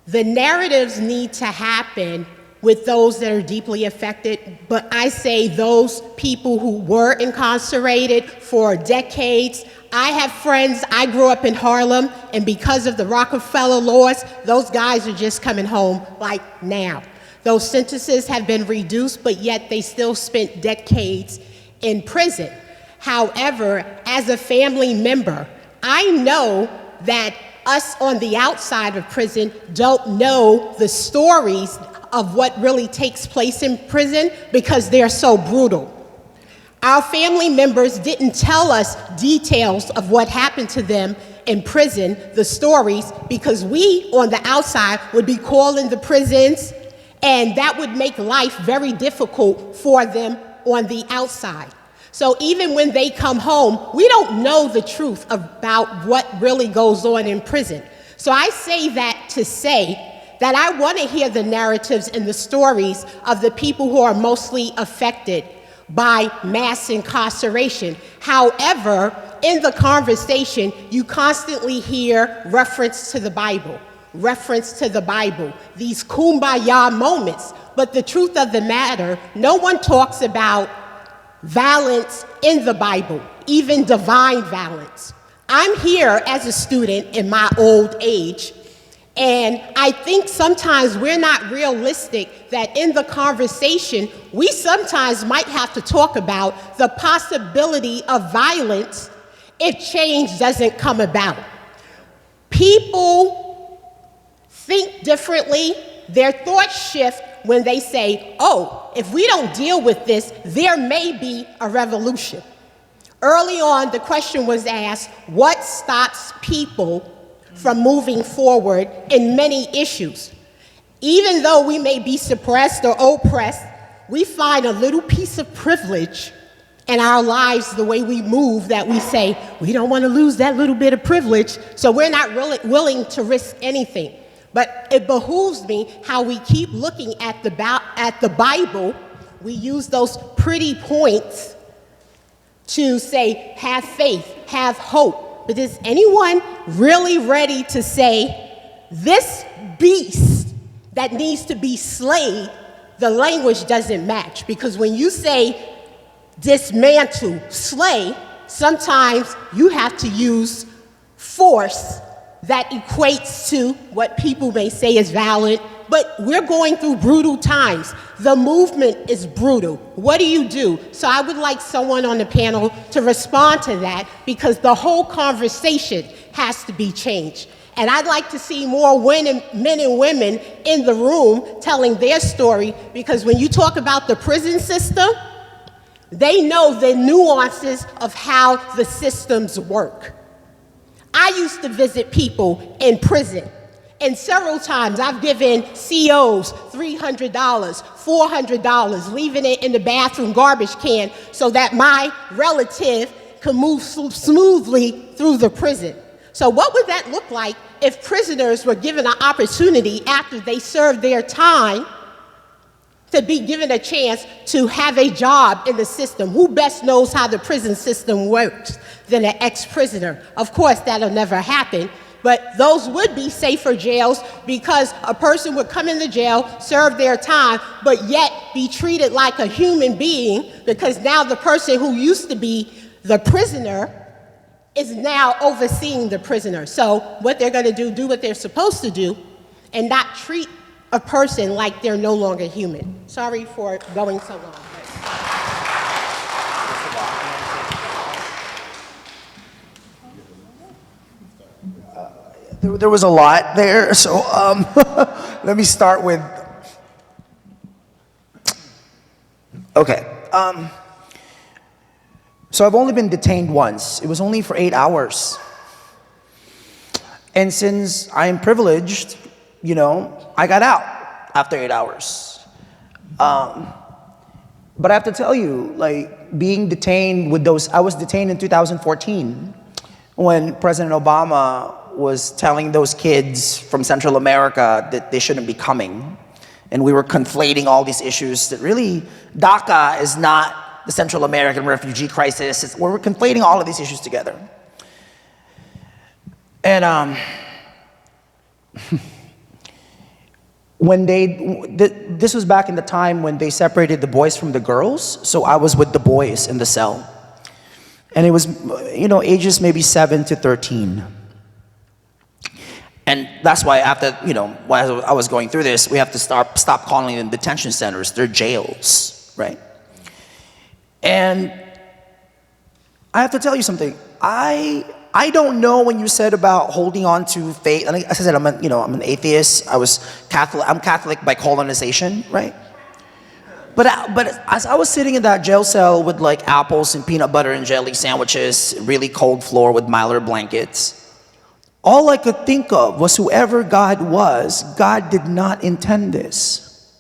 the narratives need to happen with those that are deeply affected, but I say those people who were incarcerated for decades. I have friends, I grew up in Harlem, and because of the Rockefeller laws, those guys are just coming home like now. Those sentences have been reduced, but yet they still spent decades in prison. However, as a family member, I know that us on the outside of prison don't know the stories of what really takes place in prison because they're so brutal. Our family members didn't tell us details of what happened to them in prison, the stories, because we on the outside would be calling the prisons, and that would make life very difficult for them on the outside. So even when they come home, we don't know the truth about what really goes on in prison. So I say that to say that I want to hear the narratives and the stories of the people who are mostly affected by mass incarceration. However, in the conversation, you constantly hear reference to the Bible, these kumbaya moments. But the truth of the matter, no one talks about violence in the Bible, even divine violence. I'm here as a student in my old age, and I think sometimes we're not realistic that in the conversation, we sometimes might have to talk about the possibility of violence if change doesn't come about. People think differently, their thoughts shift when they say, oh, if we don't deal with this, there may be a revolution. Early on, the question was asked, what stops people from moving forward in many issues? Even though we may be suppressed or oppressed, we find a little piece of privilege in our lives, the way we move, that we say, we don't want to lose that little bit of privilege, so we're not really willing to risk anything. But it behooves me how we keep looking at the Bible. We use those pretty points to say, have faith, have hope. But is anyone really ready to say, this beast that needs to be slain, the language doesn't match? Because when you say dismantle, slay, sometimes you have to use force that equates to what people may say is violent, but we're going through brutal times. The movement is brutal. What do you do? So I would like someone on the panel to respond to that, because the whole conversation has to be changed. And I'd like to see more men and women in the room telling their story, because when you talk about the prison system, they know the nuances of how the systems work. I used to visit people in prison, and several times I've given COs $300, $400, leaving it in the bathroom garbage can so that my relative can move smoothly through the prison. So what would that look like if prisoners were given an opportunity after they served their time to be given a chance to have a job in the system? Who best knows how the prison system works than an ex-prisoner? Of course, that'll never happen, but those would be safer jails, because a person would come into jail, serve their time, but yet be treated like a human being, because now the person who used to be the prisoner is now overseeing the prisoner. So what they're gonna do what they're supposed to do, and not treat a person like they're no longer human. Sorry for going so long. There was a lot there, so let me start with. Okay. So I've only been detained once. It was only for 8 hours. And since I am privileged, I got out after 8 hours. But I have to tell you, like, being detained with those, I was detained in 2014 when President Obama was telling those kids from Central America that they shouldn't be coming. And we were conflating all these issues that really, DACA is not the Central American refugee crisis. We're conflating all of these issues together. And this was back in the time when they separated the boys from the girls, so I was with the boys in the cell. And it was, ages maybe 7 to 13. And that's why after, while I was going through this, we have to stop calling them detention centers. They're jails, right? And I have to tell you something. I don't know when you said about holding on to faith. As I said, I'm an atheist. I'm Catholic by colonization, right? But as I was sitting in that jail cell with like apples and peanut butter and jelly sandwiches, really cold floor with Mylar blankets, all I could think of was whoever God was, God did not intend this.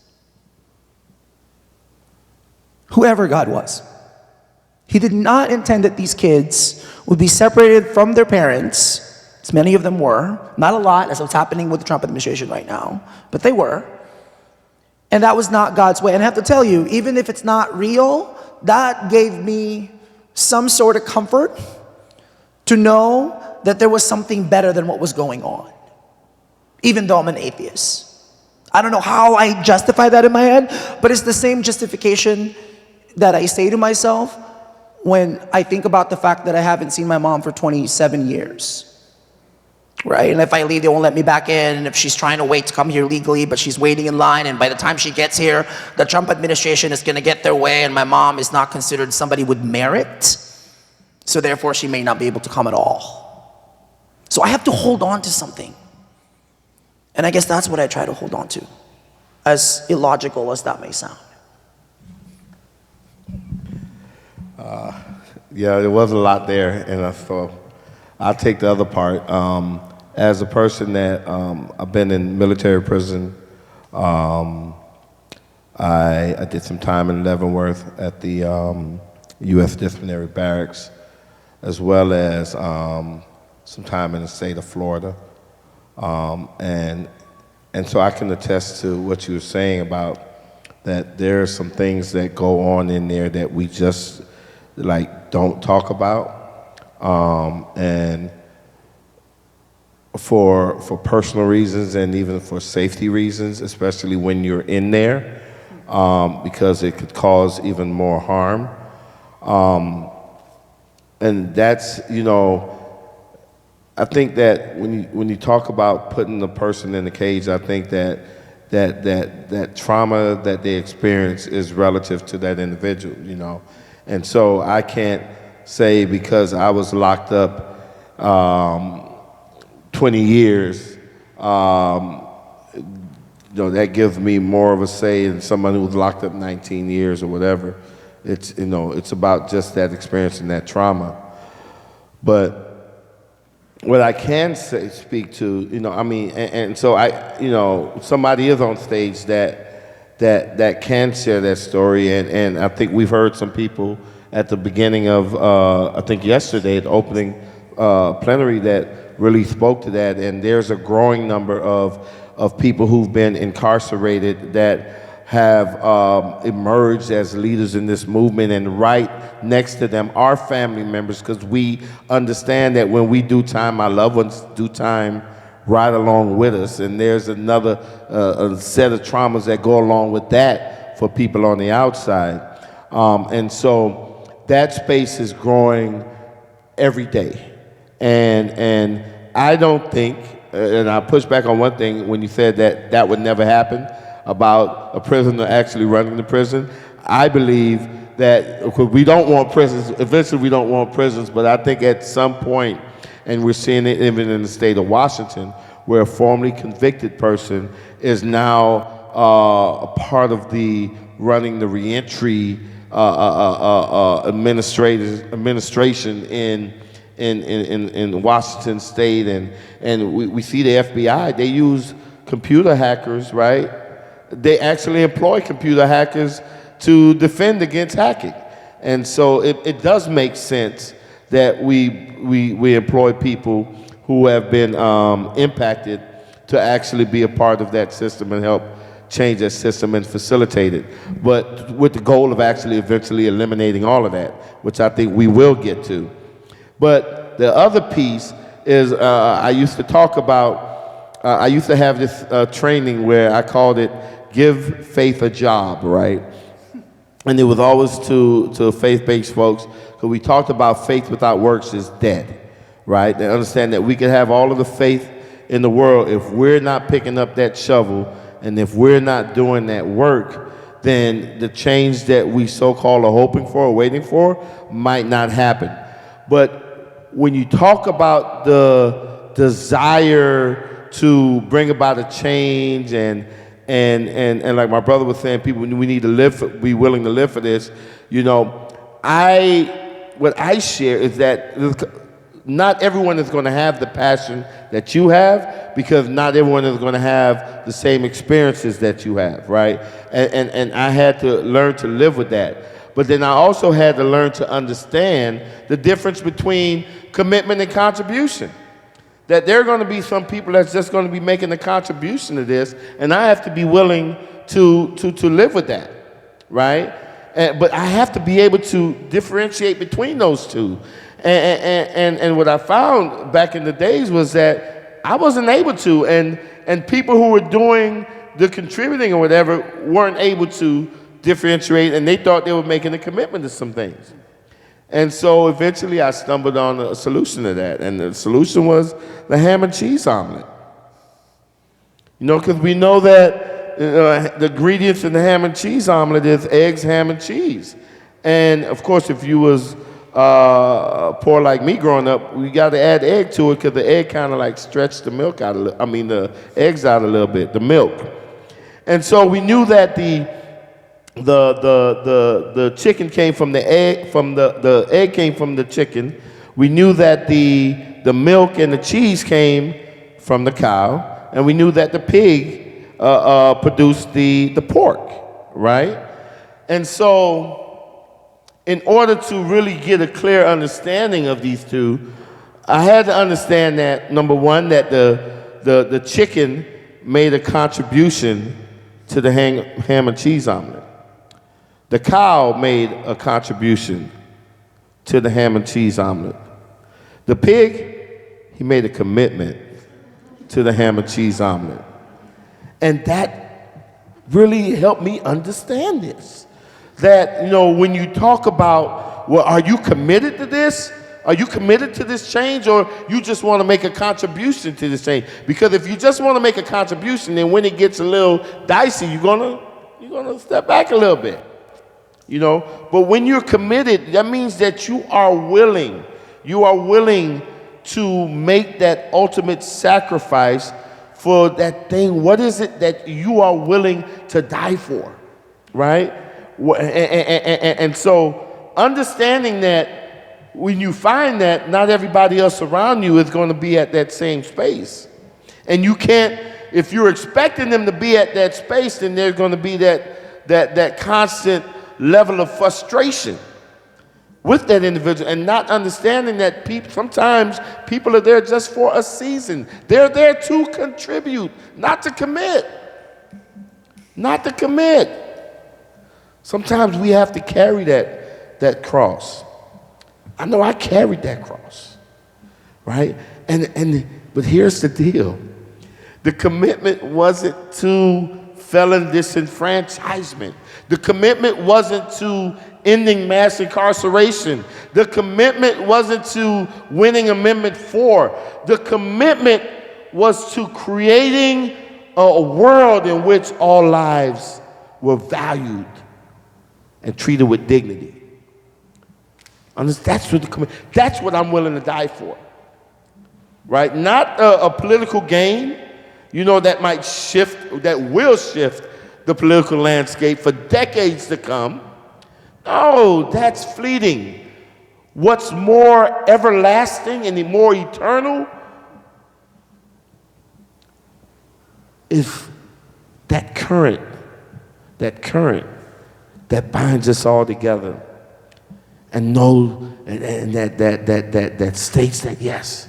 Whoever God was. He did not intend that these kids would be separated from their parents, as many of them were. Not a lot, as what's happening with the Trump administration right now, but they were. And that was not God's way. And I have to tell you, even if it's not real, that gave me some sort of comfort to know that there was something better than what was going on, even though I'm an atheist. I don't know how I justify that in my head, but it's the same justification that I say to myself when I think about the fact that I haven't seen my mom for 27 years. Right? And if I leave, they won't let me back in. And if she's trying to wait to come here legally, but she's waiting in line, and by the time she gets here, the Trump administration is going to get their way, and my mom is not considered somebody with merit. So therefore, she may not be able to come at all. So I have to hold on to something. And I guess that's what I try to hold on to, as illogical as that may sound. Yeah, there was a lot there, and so I'll take the other part. As a person that I've been in military prison, I did some time in Leavenworth at the U.S. Disciplinary Barracks, as well as some time in the state of Florida, and so I can attest to what you were saying about that. There are some things that go on in there that we just don't talk about, and for personal reasons and even for safety reasons, especially when you're in there, because it could cause even more harm. And that's, I think that when you talk about putting the person in the cage, I think that trauma that they experience is relative to that individual, And so I can't say because I was locked up 20 years, that gives me more of a say than someone who was locked up 19 years or whatever. It's about just that experience and that trauma. But what I can speak to, and so somebody is on stage that can share that story, and I think we've heard some people at the beginning of, I think yesterday, at the opening plenary that really spoke to that, and there's a growing number of people who've been incarcerated that have emerged as leaders in this movement, and right next to them are family members, because we understand that when we do time, our loved ones do time right along with us, and there's another a set of traumas that go along with that for people on the outside. And so that space is growing every day. And I don't think, and I push back on one thing when you said that would never happen, about a prisoner actually running the prison. I believe that we don't want prisons, eventually we don't want prisons, but I think at some point And we're seeing it even in the state of Washington, where a formerly convicted person is now a part of the running the reentry administration in Washington State, and we see the FBI. They use computer hackers, right? They actually employ computer hackers to defend against hacking, and so it does make sense that we employ people who have been impacted to actually be a part of that system and help change that system and facilitate it, but with the goal of actually eventually eliminating all of that, which I think we will get to. But the other piece is I used to talk about, I used to have this training where I called it Give Faith a Job, right? And it was always to faith-based folks, because we talked about faith without works is dead, right? They understand that we can have all of the faith in the world. If we're not picking up that shovel and if we're not doing that work, then the change that we so-called are hoping for or waiting for might not happen. But when you talk about the desire to bring about a change and like my brother was saying, people, we need to live, be willing to live for this. You know, what I share is that not everyone is going to have the passion that you have, because not everyone is going to have the same experiences that you have, right? And I had to learn to live with that. But then I also had to learn to understand the difference between commitment and contribution. That there are going to be some people that's just going to be making a contribution to this, and I have to be willing to live with that, right? But I have to be able to differentiate between those two. And what I found back in the days was that I wasn't able to, and people who were doing the contributing or whatever weren't able to differentiate, and they thought they were making a commitment to some things. And so eventually I stumbled on a solution to that, and the solution was the ham and cheese omelet. You know, because we know that the ingredients in the ham and cheese omelet is eggs, ham, and cheese. And of course, if you was poor like me growing up, we got to add egg to it, because the egg kind of like stretched the milk out the eggs out a little bit, the milk. And so we knew that the chicken came from the egg, the egg came from the chicken. We knew that the milk and the cheese came from the cow, and we knew that the pig produced the pork, right? And so in order to really get a clear understanding of these two, I had to understand that, number one, that the chicken made a contribution to the ham and cheese omelet. The cow made a contribution to the ham and cheese omelet. The pig, he made a commitment to the ham and cheese omelet. And that really helped me understand this. That, you know, when you talk about, well, are you committed to this? Are you committed to this change, or you just want to make a contribution to this change? Because if you just want to make a contribution, then when it gets a little dicey, you're gonna step back a little bit. You know, but when you're committed, that means that you are willing to make that ultimate sacrifice for that thing. What is it that you are willing to die for, right? And so understanding that when you find that not everybody else around you is going to be at that same space, and you can't, if you're expecting them to be at that space, then there's going to be that constant level of frustration with that individual, and not understanding that sometimes people are there just for a season. They're there to contribute, not to commit. Not to commit. Sometimes we have to carry that cross. I know I carried that cross, right? But here's the deal. The commitment wasn't to felon disenfranchisement. The commitment wasn't to ending mass incarceration. The commitment wasn't to winning Amendment 4. The commitment was to creating a world in which all lives were valued and treated with dignity. That's what I'm willing to die for. right? Not a political game, that might shift, that will shift the political landscape for decades to come. No, that's fleeting. What's more everlasting and more eternal is that current that binds us all together, and that states that yes,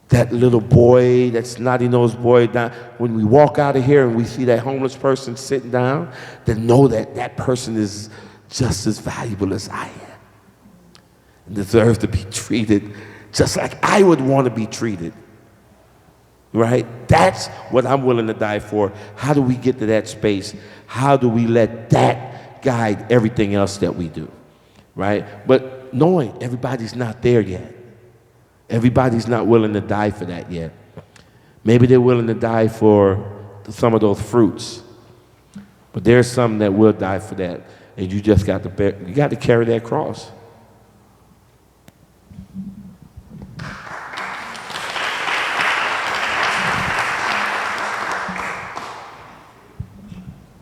that little boy, that snotty-nosed boy, when we walk out of here and we see that homeless person sitting down, then know that that person is just as valuable as I am and deserves to be treated just like I would want to be treated. Right? That's what I'm willing to die for. How do we get to that space? How do we let that guide everything else that we do? Right? But knowing everybody's not there yet. Everybody's not willing to die for that yet. Maybe they're willing to die for some of those fruits. But there's some that will die for that. And you just got to carry that cross.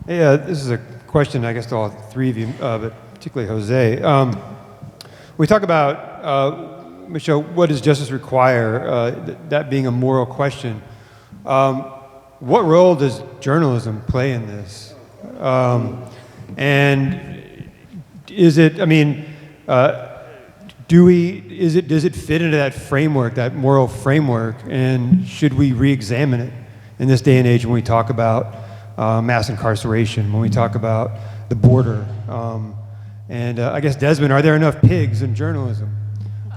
Hey, this is a question, I guess, to all three of you, but particularly Jose. We talk about, Michelle, what does justice require, that being a moral question. What role does journalism play in this? And is it, does it fit into that framework, that moral framework, and should we re-examine it in this day and age when we talk about mass incarceration, when we talk about the border? I guess, Desmond, are there enough pigs in journalism?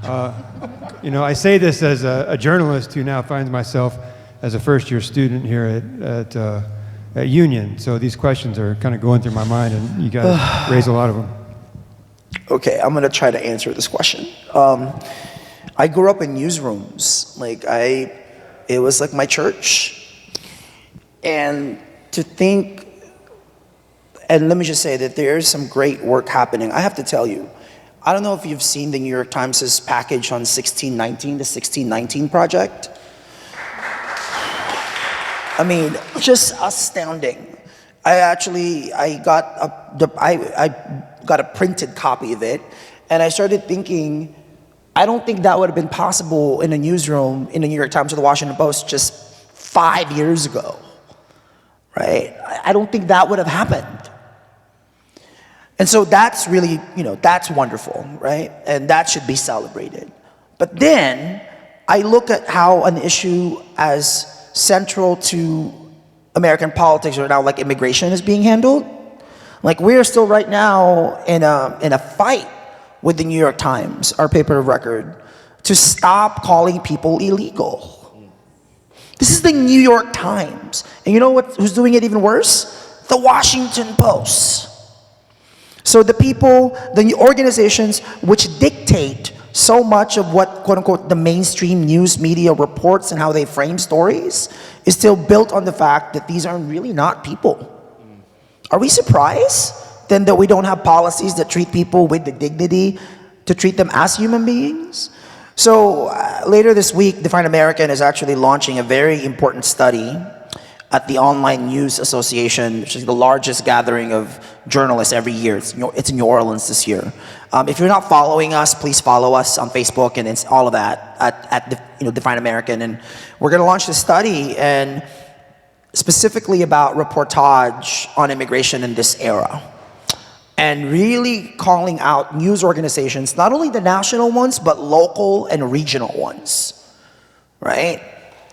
I say this as a journalist who now finds myself as a first-year student here at Union. So these questions are kind of going through my mind, and you guys raise a lot of them. Okay, I'm gonna try to answer this question. I grew up in newsrooms. It was like my church. And to think, and let me just say that there is some great work happening. I have to tell you, I don't know if you've seen the New York Times' package on 1619, the 1619 Project. Just astounding. I got a printed copy of it, and I started thinking, I don't think that would have been possible in a newsroom in the New York Times or the Washington Post just 5 years ago, right? I don't think that would have happened. And so that's really, that's wonderful, right? And that should be celebrated. But then I look at how an issue as central to American politics right now, like immigration, is being handled. We're still right now in a fight with the New York Times, our paper of record, to stop calling people illegal. This is the New York Times. And you know who's doing it even worse? The Washington Post. So the people, the organizations which dictate so much of what, quote unquote, the mainstream news media reports and how they frame stories is still built on the fact that these are really not people. Are we surprised then that we don't have policies that treat people with the dignity to treat them as human beings? So later this week, Define American is actually launching a very important study at the Online News Association, which is the largest gathering of journalists every year. It's in New Orleans this year. If you're not following us, please follow us on Facebook and it's all of that at Define American. And we're going to launch this study and specifically about reportage on immigration in this era. And really calling out news organizations, not only the national ones, but local and regional ones, right?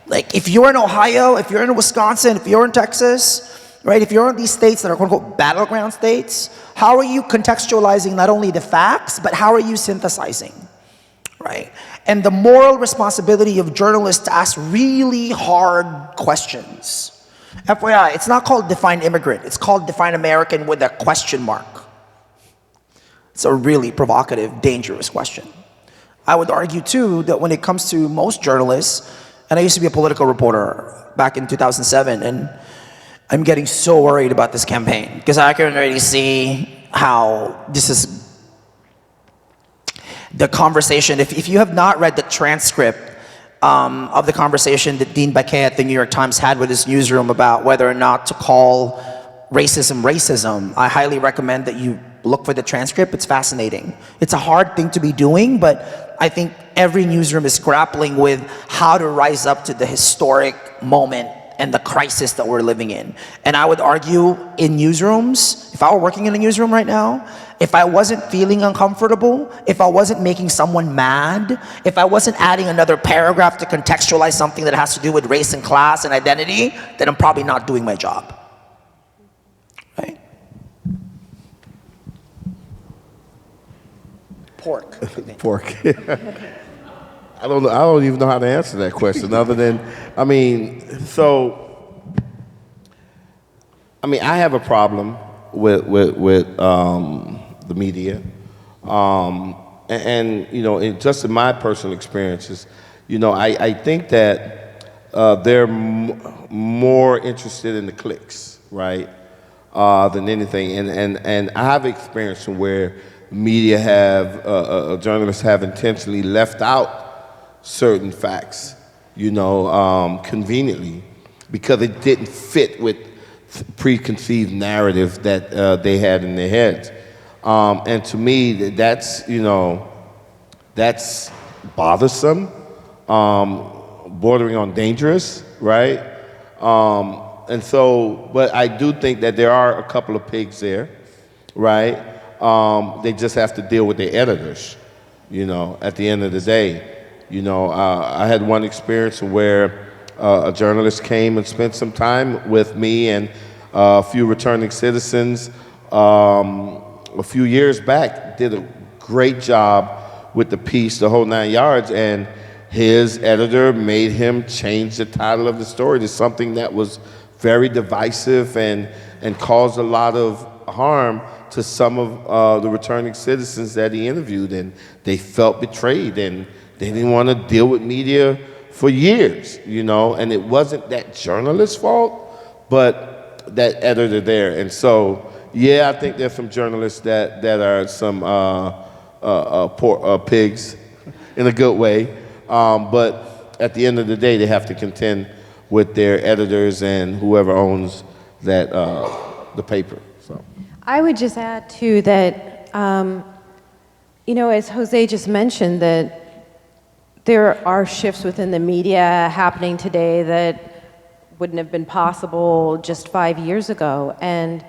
If you're in Ohio, if you're in Wisconsin, if you're in Texas, right? If you're in these states that are quote unquote battleground states, how are you contextualizing not only the facts, but how are you synthesizing, right? And the moral responsibility of journalists to ask really hard questions. FYI, it's not called Define Immigrant, it's called Define American with a question mark. It's a really provocative, dangerous question. I would argue too that when it comes to most journalists, and I used to be a political reporter back in 2007, and I'm getting so worried about this campaign because I can already see how this is the conversation. If you have not read the transcript of the conversation that Dean Baquet at the New York Times had with his newsroom about whether or not to call racism racism. I highly recommend that you look for the transcript. It's fascinating. It's a hard thing to be doing, but I think every newsroom is grappling with how to rise up to the historic moment and the crisis that we're living in. And I would argue in newsrooms, if I were working in a newsroom right now, if I wasn't feeling uncomfortable, if I wasn't making someone mad, if I wasn't adding another paragraph to contextualize something that has to do with race and class and identity, then I'm probably not doing my job. Right? Pork. Pork. I don't even know how to answer that question other than, I have a problem with the media. Just in my personal experiences, I think that they're more interested in the clicks, right, than anything. And I have experience where media journalists have intentionally left out certain facts, conveniently, because it didn't fit with preconceived narrative that they had in their heads. And to me, that's bothersome, bordering on dangerous, right? But I do think that there are a couple of pigs there, right? They just have to deal with their editors, at the end of the day. I had one experience where a journalist came and spent some time with me and a few returning citizens a few years back, did a great job with the piece, the whole 9 yards, and his editor made him change the title of the story to something that was very divisive and caused a lot of harm to some of the returning citizens that he interviewed, and they felt betrayed, and they didn't want to deal with media for years, and it wasn't that journalist's fault, but that editor there. And so, yeah, I think there's some journalists that are some poor pigs in a good way, but at the end of the day, they have to contend with their editors and whoever owns that the paper. So I would just add too that, as Jose just mentioned, that there are shifts within the media happening today that wouldn't have been possible just 5 years ago, and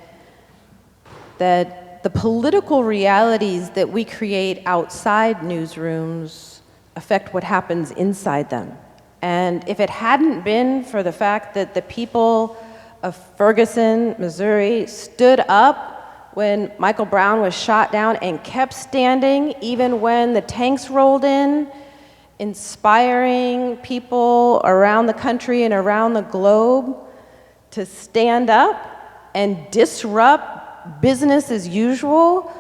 that the political realities that we create outside newsrooms affect what happens inside them. And if it hadn't been for the fact that the people of Ferguson, Missouri, stood up when Michael Brown was shot down and kept standing even when the tanks rolled in, inspiring people around the country and around the globe to stand up and disrupt business as usual,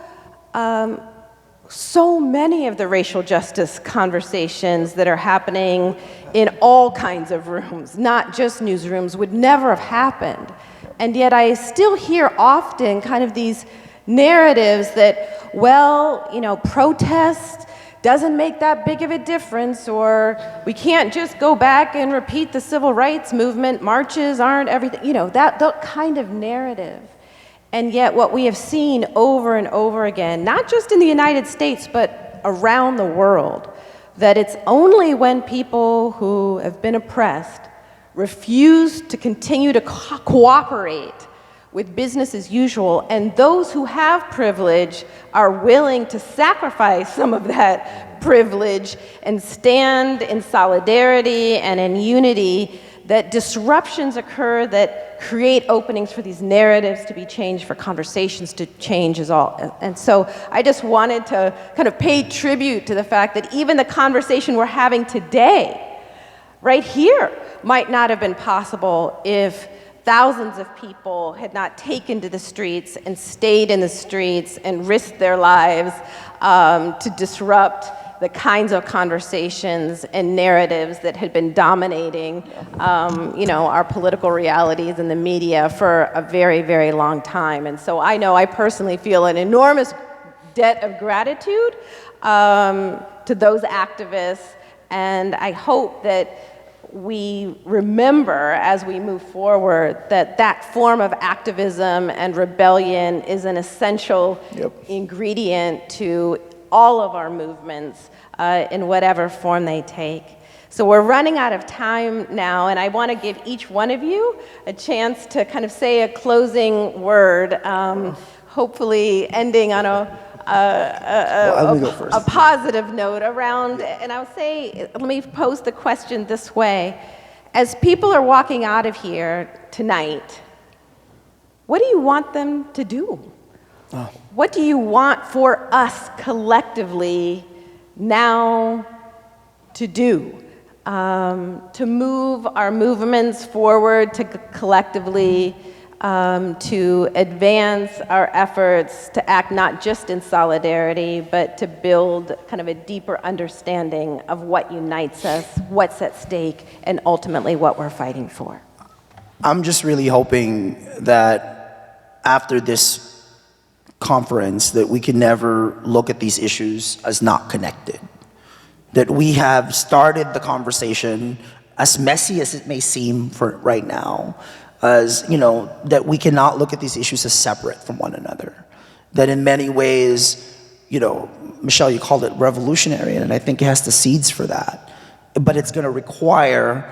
so many of the racial justice conversations that are happening in all kinds of rooms, not just newsrooms, would never have happened. And yet I still hear often kind of these narratives that, protest doesn't make that big of a difference, or we can't just go back and repeat the civil rights movement, marches aren't everything, that kind of narrative. And yet what we have seen over and over again, not just in the United States, but around the world, that it's only when people who have been oppressed refuse to continue to cooperate with business as usual, and those who have privilege are willing to sacrifice some of that privilege and stand in solidarity and in unity, that disruptions occur that create openings for these narratives to be changed, for conversations to change as all. And so I just wanted to kind of pay tribute to the fact that even the conversation we're having today, right here, might not have been possible if thousands of people had not taken to the streets and stayed in the streets and risked their lives to disrupt the kinds of conversations and narratives that had been dominating, our political realities in the media for a very, very long time. And so I know I personally feel an enormous debt of gratitude to those activists And I hope that we remember as we move forward that that form of activism and rebellion is an essential ingredient to all of our movements in whatever form they take. So we're running out of time now, and I want to give each one of you a chance to kind of say a closing word, hopefully ending on a positive note around, and I'll say, let me pose the question this way. As people are walking out of here tonight, what do you want them to do? What do you want for us collectively now to do? To move our movements forward, to collectively to advance our efforts to act not just in solidarity, but to build kind of a deeper understanding of what unites us, what's at stake, and ultimately what we're fighting for. I'm just really hoping that after this conference that we can never look at these issues as not connected. That we have started the conversation, as messy as it may seem for right now, as, you know, that we cannot look at these issues as separate from one another. That in many ways, you know, Michelle, you called it revolutionary, and I think it has the seeds for that. But it's gonna require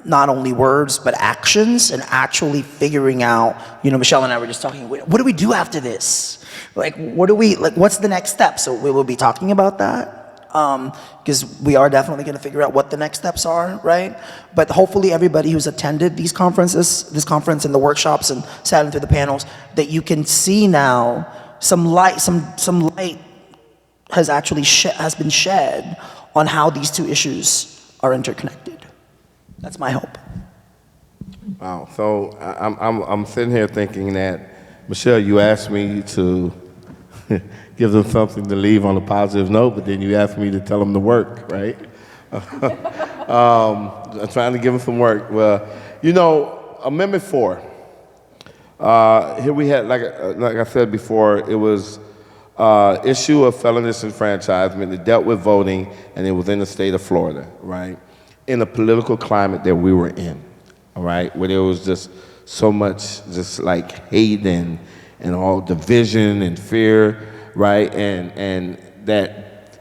not only words, but actions, and actually figuring out, you know, Michelle and I were just talking, what do we do after this? Like, what's the next step? So we will be talking about that. Because we are definitely going to figure out what the next steps are, right? But hopefully everybody who's attended these conferences, this conference and the workshops and sat into the panels, that you can see now some light has actually has been shed on how these two issues are interconnected. That's my hope. Wow. So I'm sitting here thinking that, Michelle, you asked me to give them something to leave on a positive note, but then you asked me to tell them to work, right? I'm trying to give them some work. Well, you know, Amendment 4. Here we had, like I said before, it was issue of felonious enfranchisement. It dealt with voting, and it was in the state of Florida, right? In a political climate that we were in, all right, where there was just so much just like hate and all division and fear, right? And that,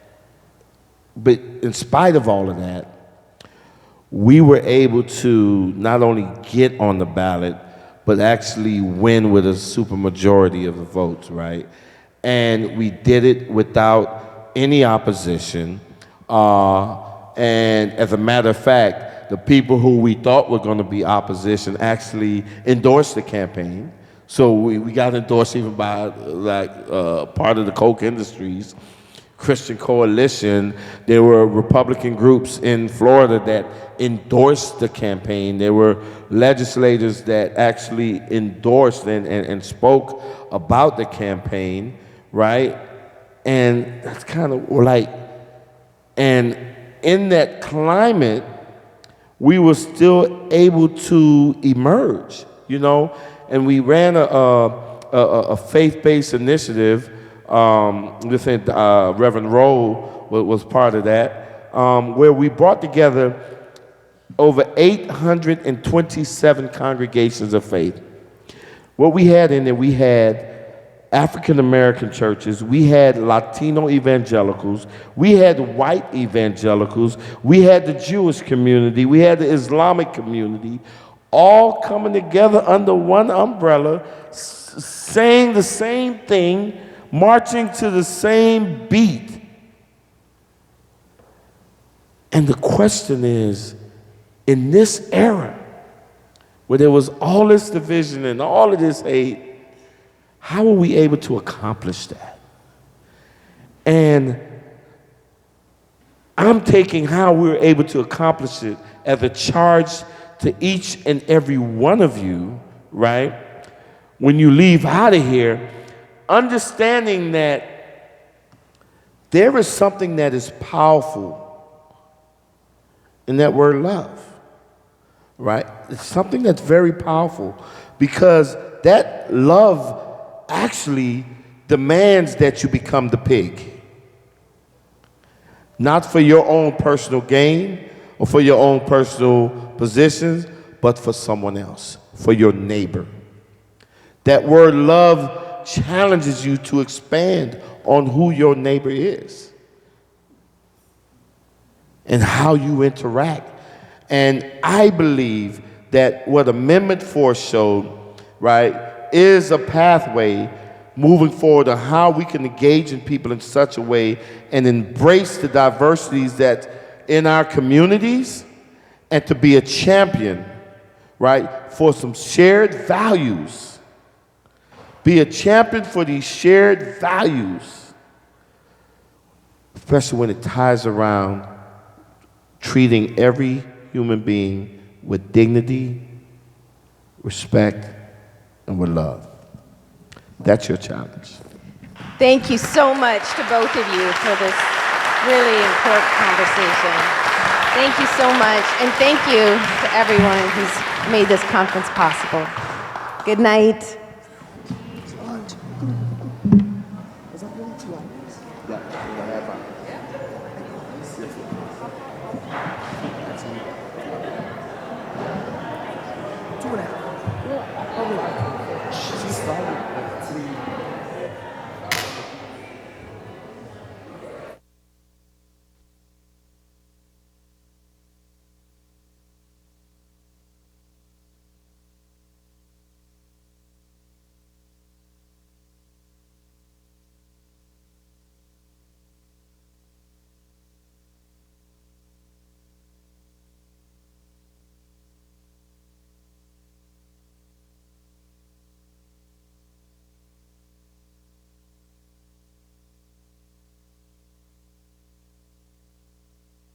but in spite of all of that, we were able to not only get on the ballot, but actually win with a supermajority of the votes, right? And we did it without any opposition. And as a matter of fact, the people who we thought were going to be opposition actually endorsed the campaign. So we got endorsed even by part of the Coke Industries, Christian Coalition. There were Republican groups in Florida that endorsed the campaign. There were legislators that actually endorsed and spoke about the campaign, right? And that's kind of like, and in that climate, we were still able to emerge, you know? And we ran a faith-based initiative. Reverend Rowe was part of that, where we brought together over 827 congregations of faith. What we had in there, we had African-American churches, we had Latino evangelicals, we had white evangelicals, we had the Jewish community, we had the Islamic community, all coming together under one umbrella, saying the same thing, marching to the same beat. And the question is, in this era, where there was all this division and all of this hate, how were we able to accomplish that? And I'm taking how we were able to accomplish it as a charge to each and every one of you, right? When you leave out of here, understanding that there is something that is powerful in that word love, right? It's something that's very powerful because that love actually demands that you become the pig. not for your own personal gain or for your own personal positions, but for someone else, for your neighbor. That word love challenges you to expand on who your neighbor is and how you interact. And I believe that what Amendment 4 showed, right, is a pathway moving forward on how we can engage in people in such a way and embrace the diversities that in our communities and to be a champion, right, for some shared values. Be a champion for these shared values, especially when it ties around treating every human being with dignity, respect, and with love. That's your challenge. Thank you so much to both of you for this really important conversation. Thank you so much, and thank you to everyone who's made this conference possible. Good night. She started at 3.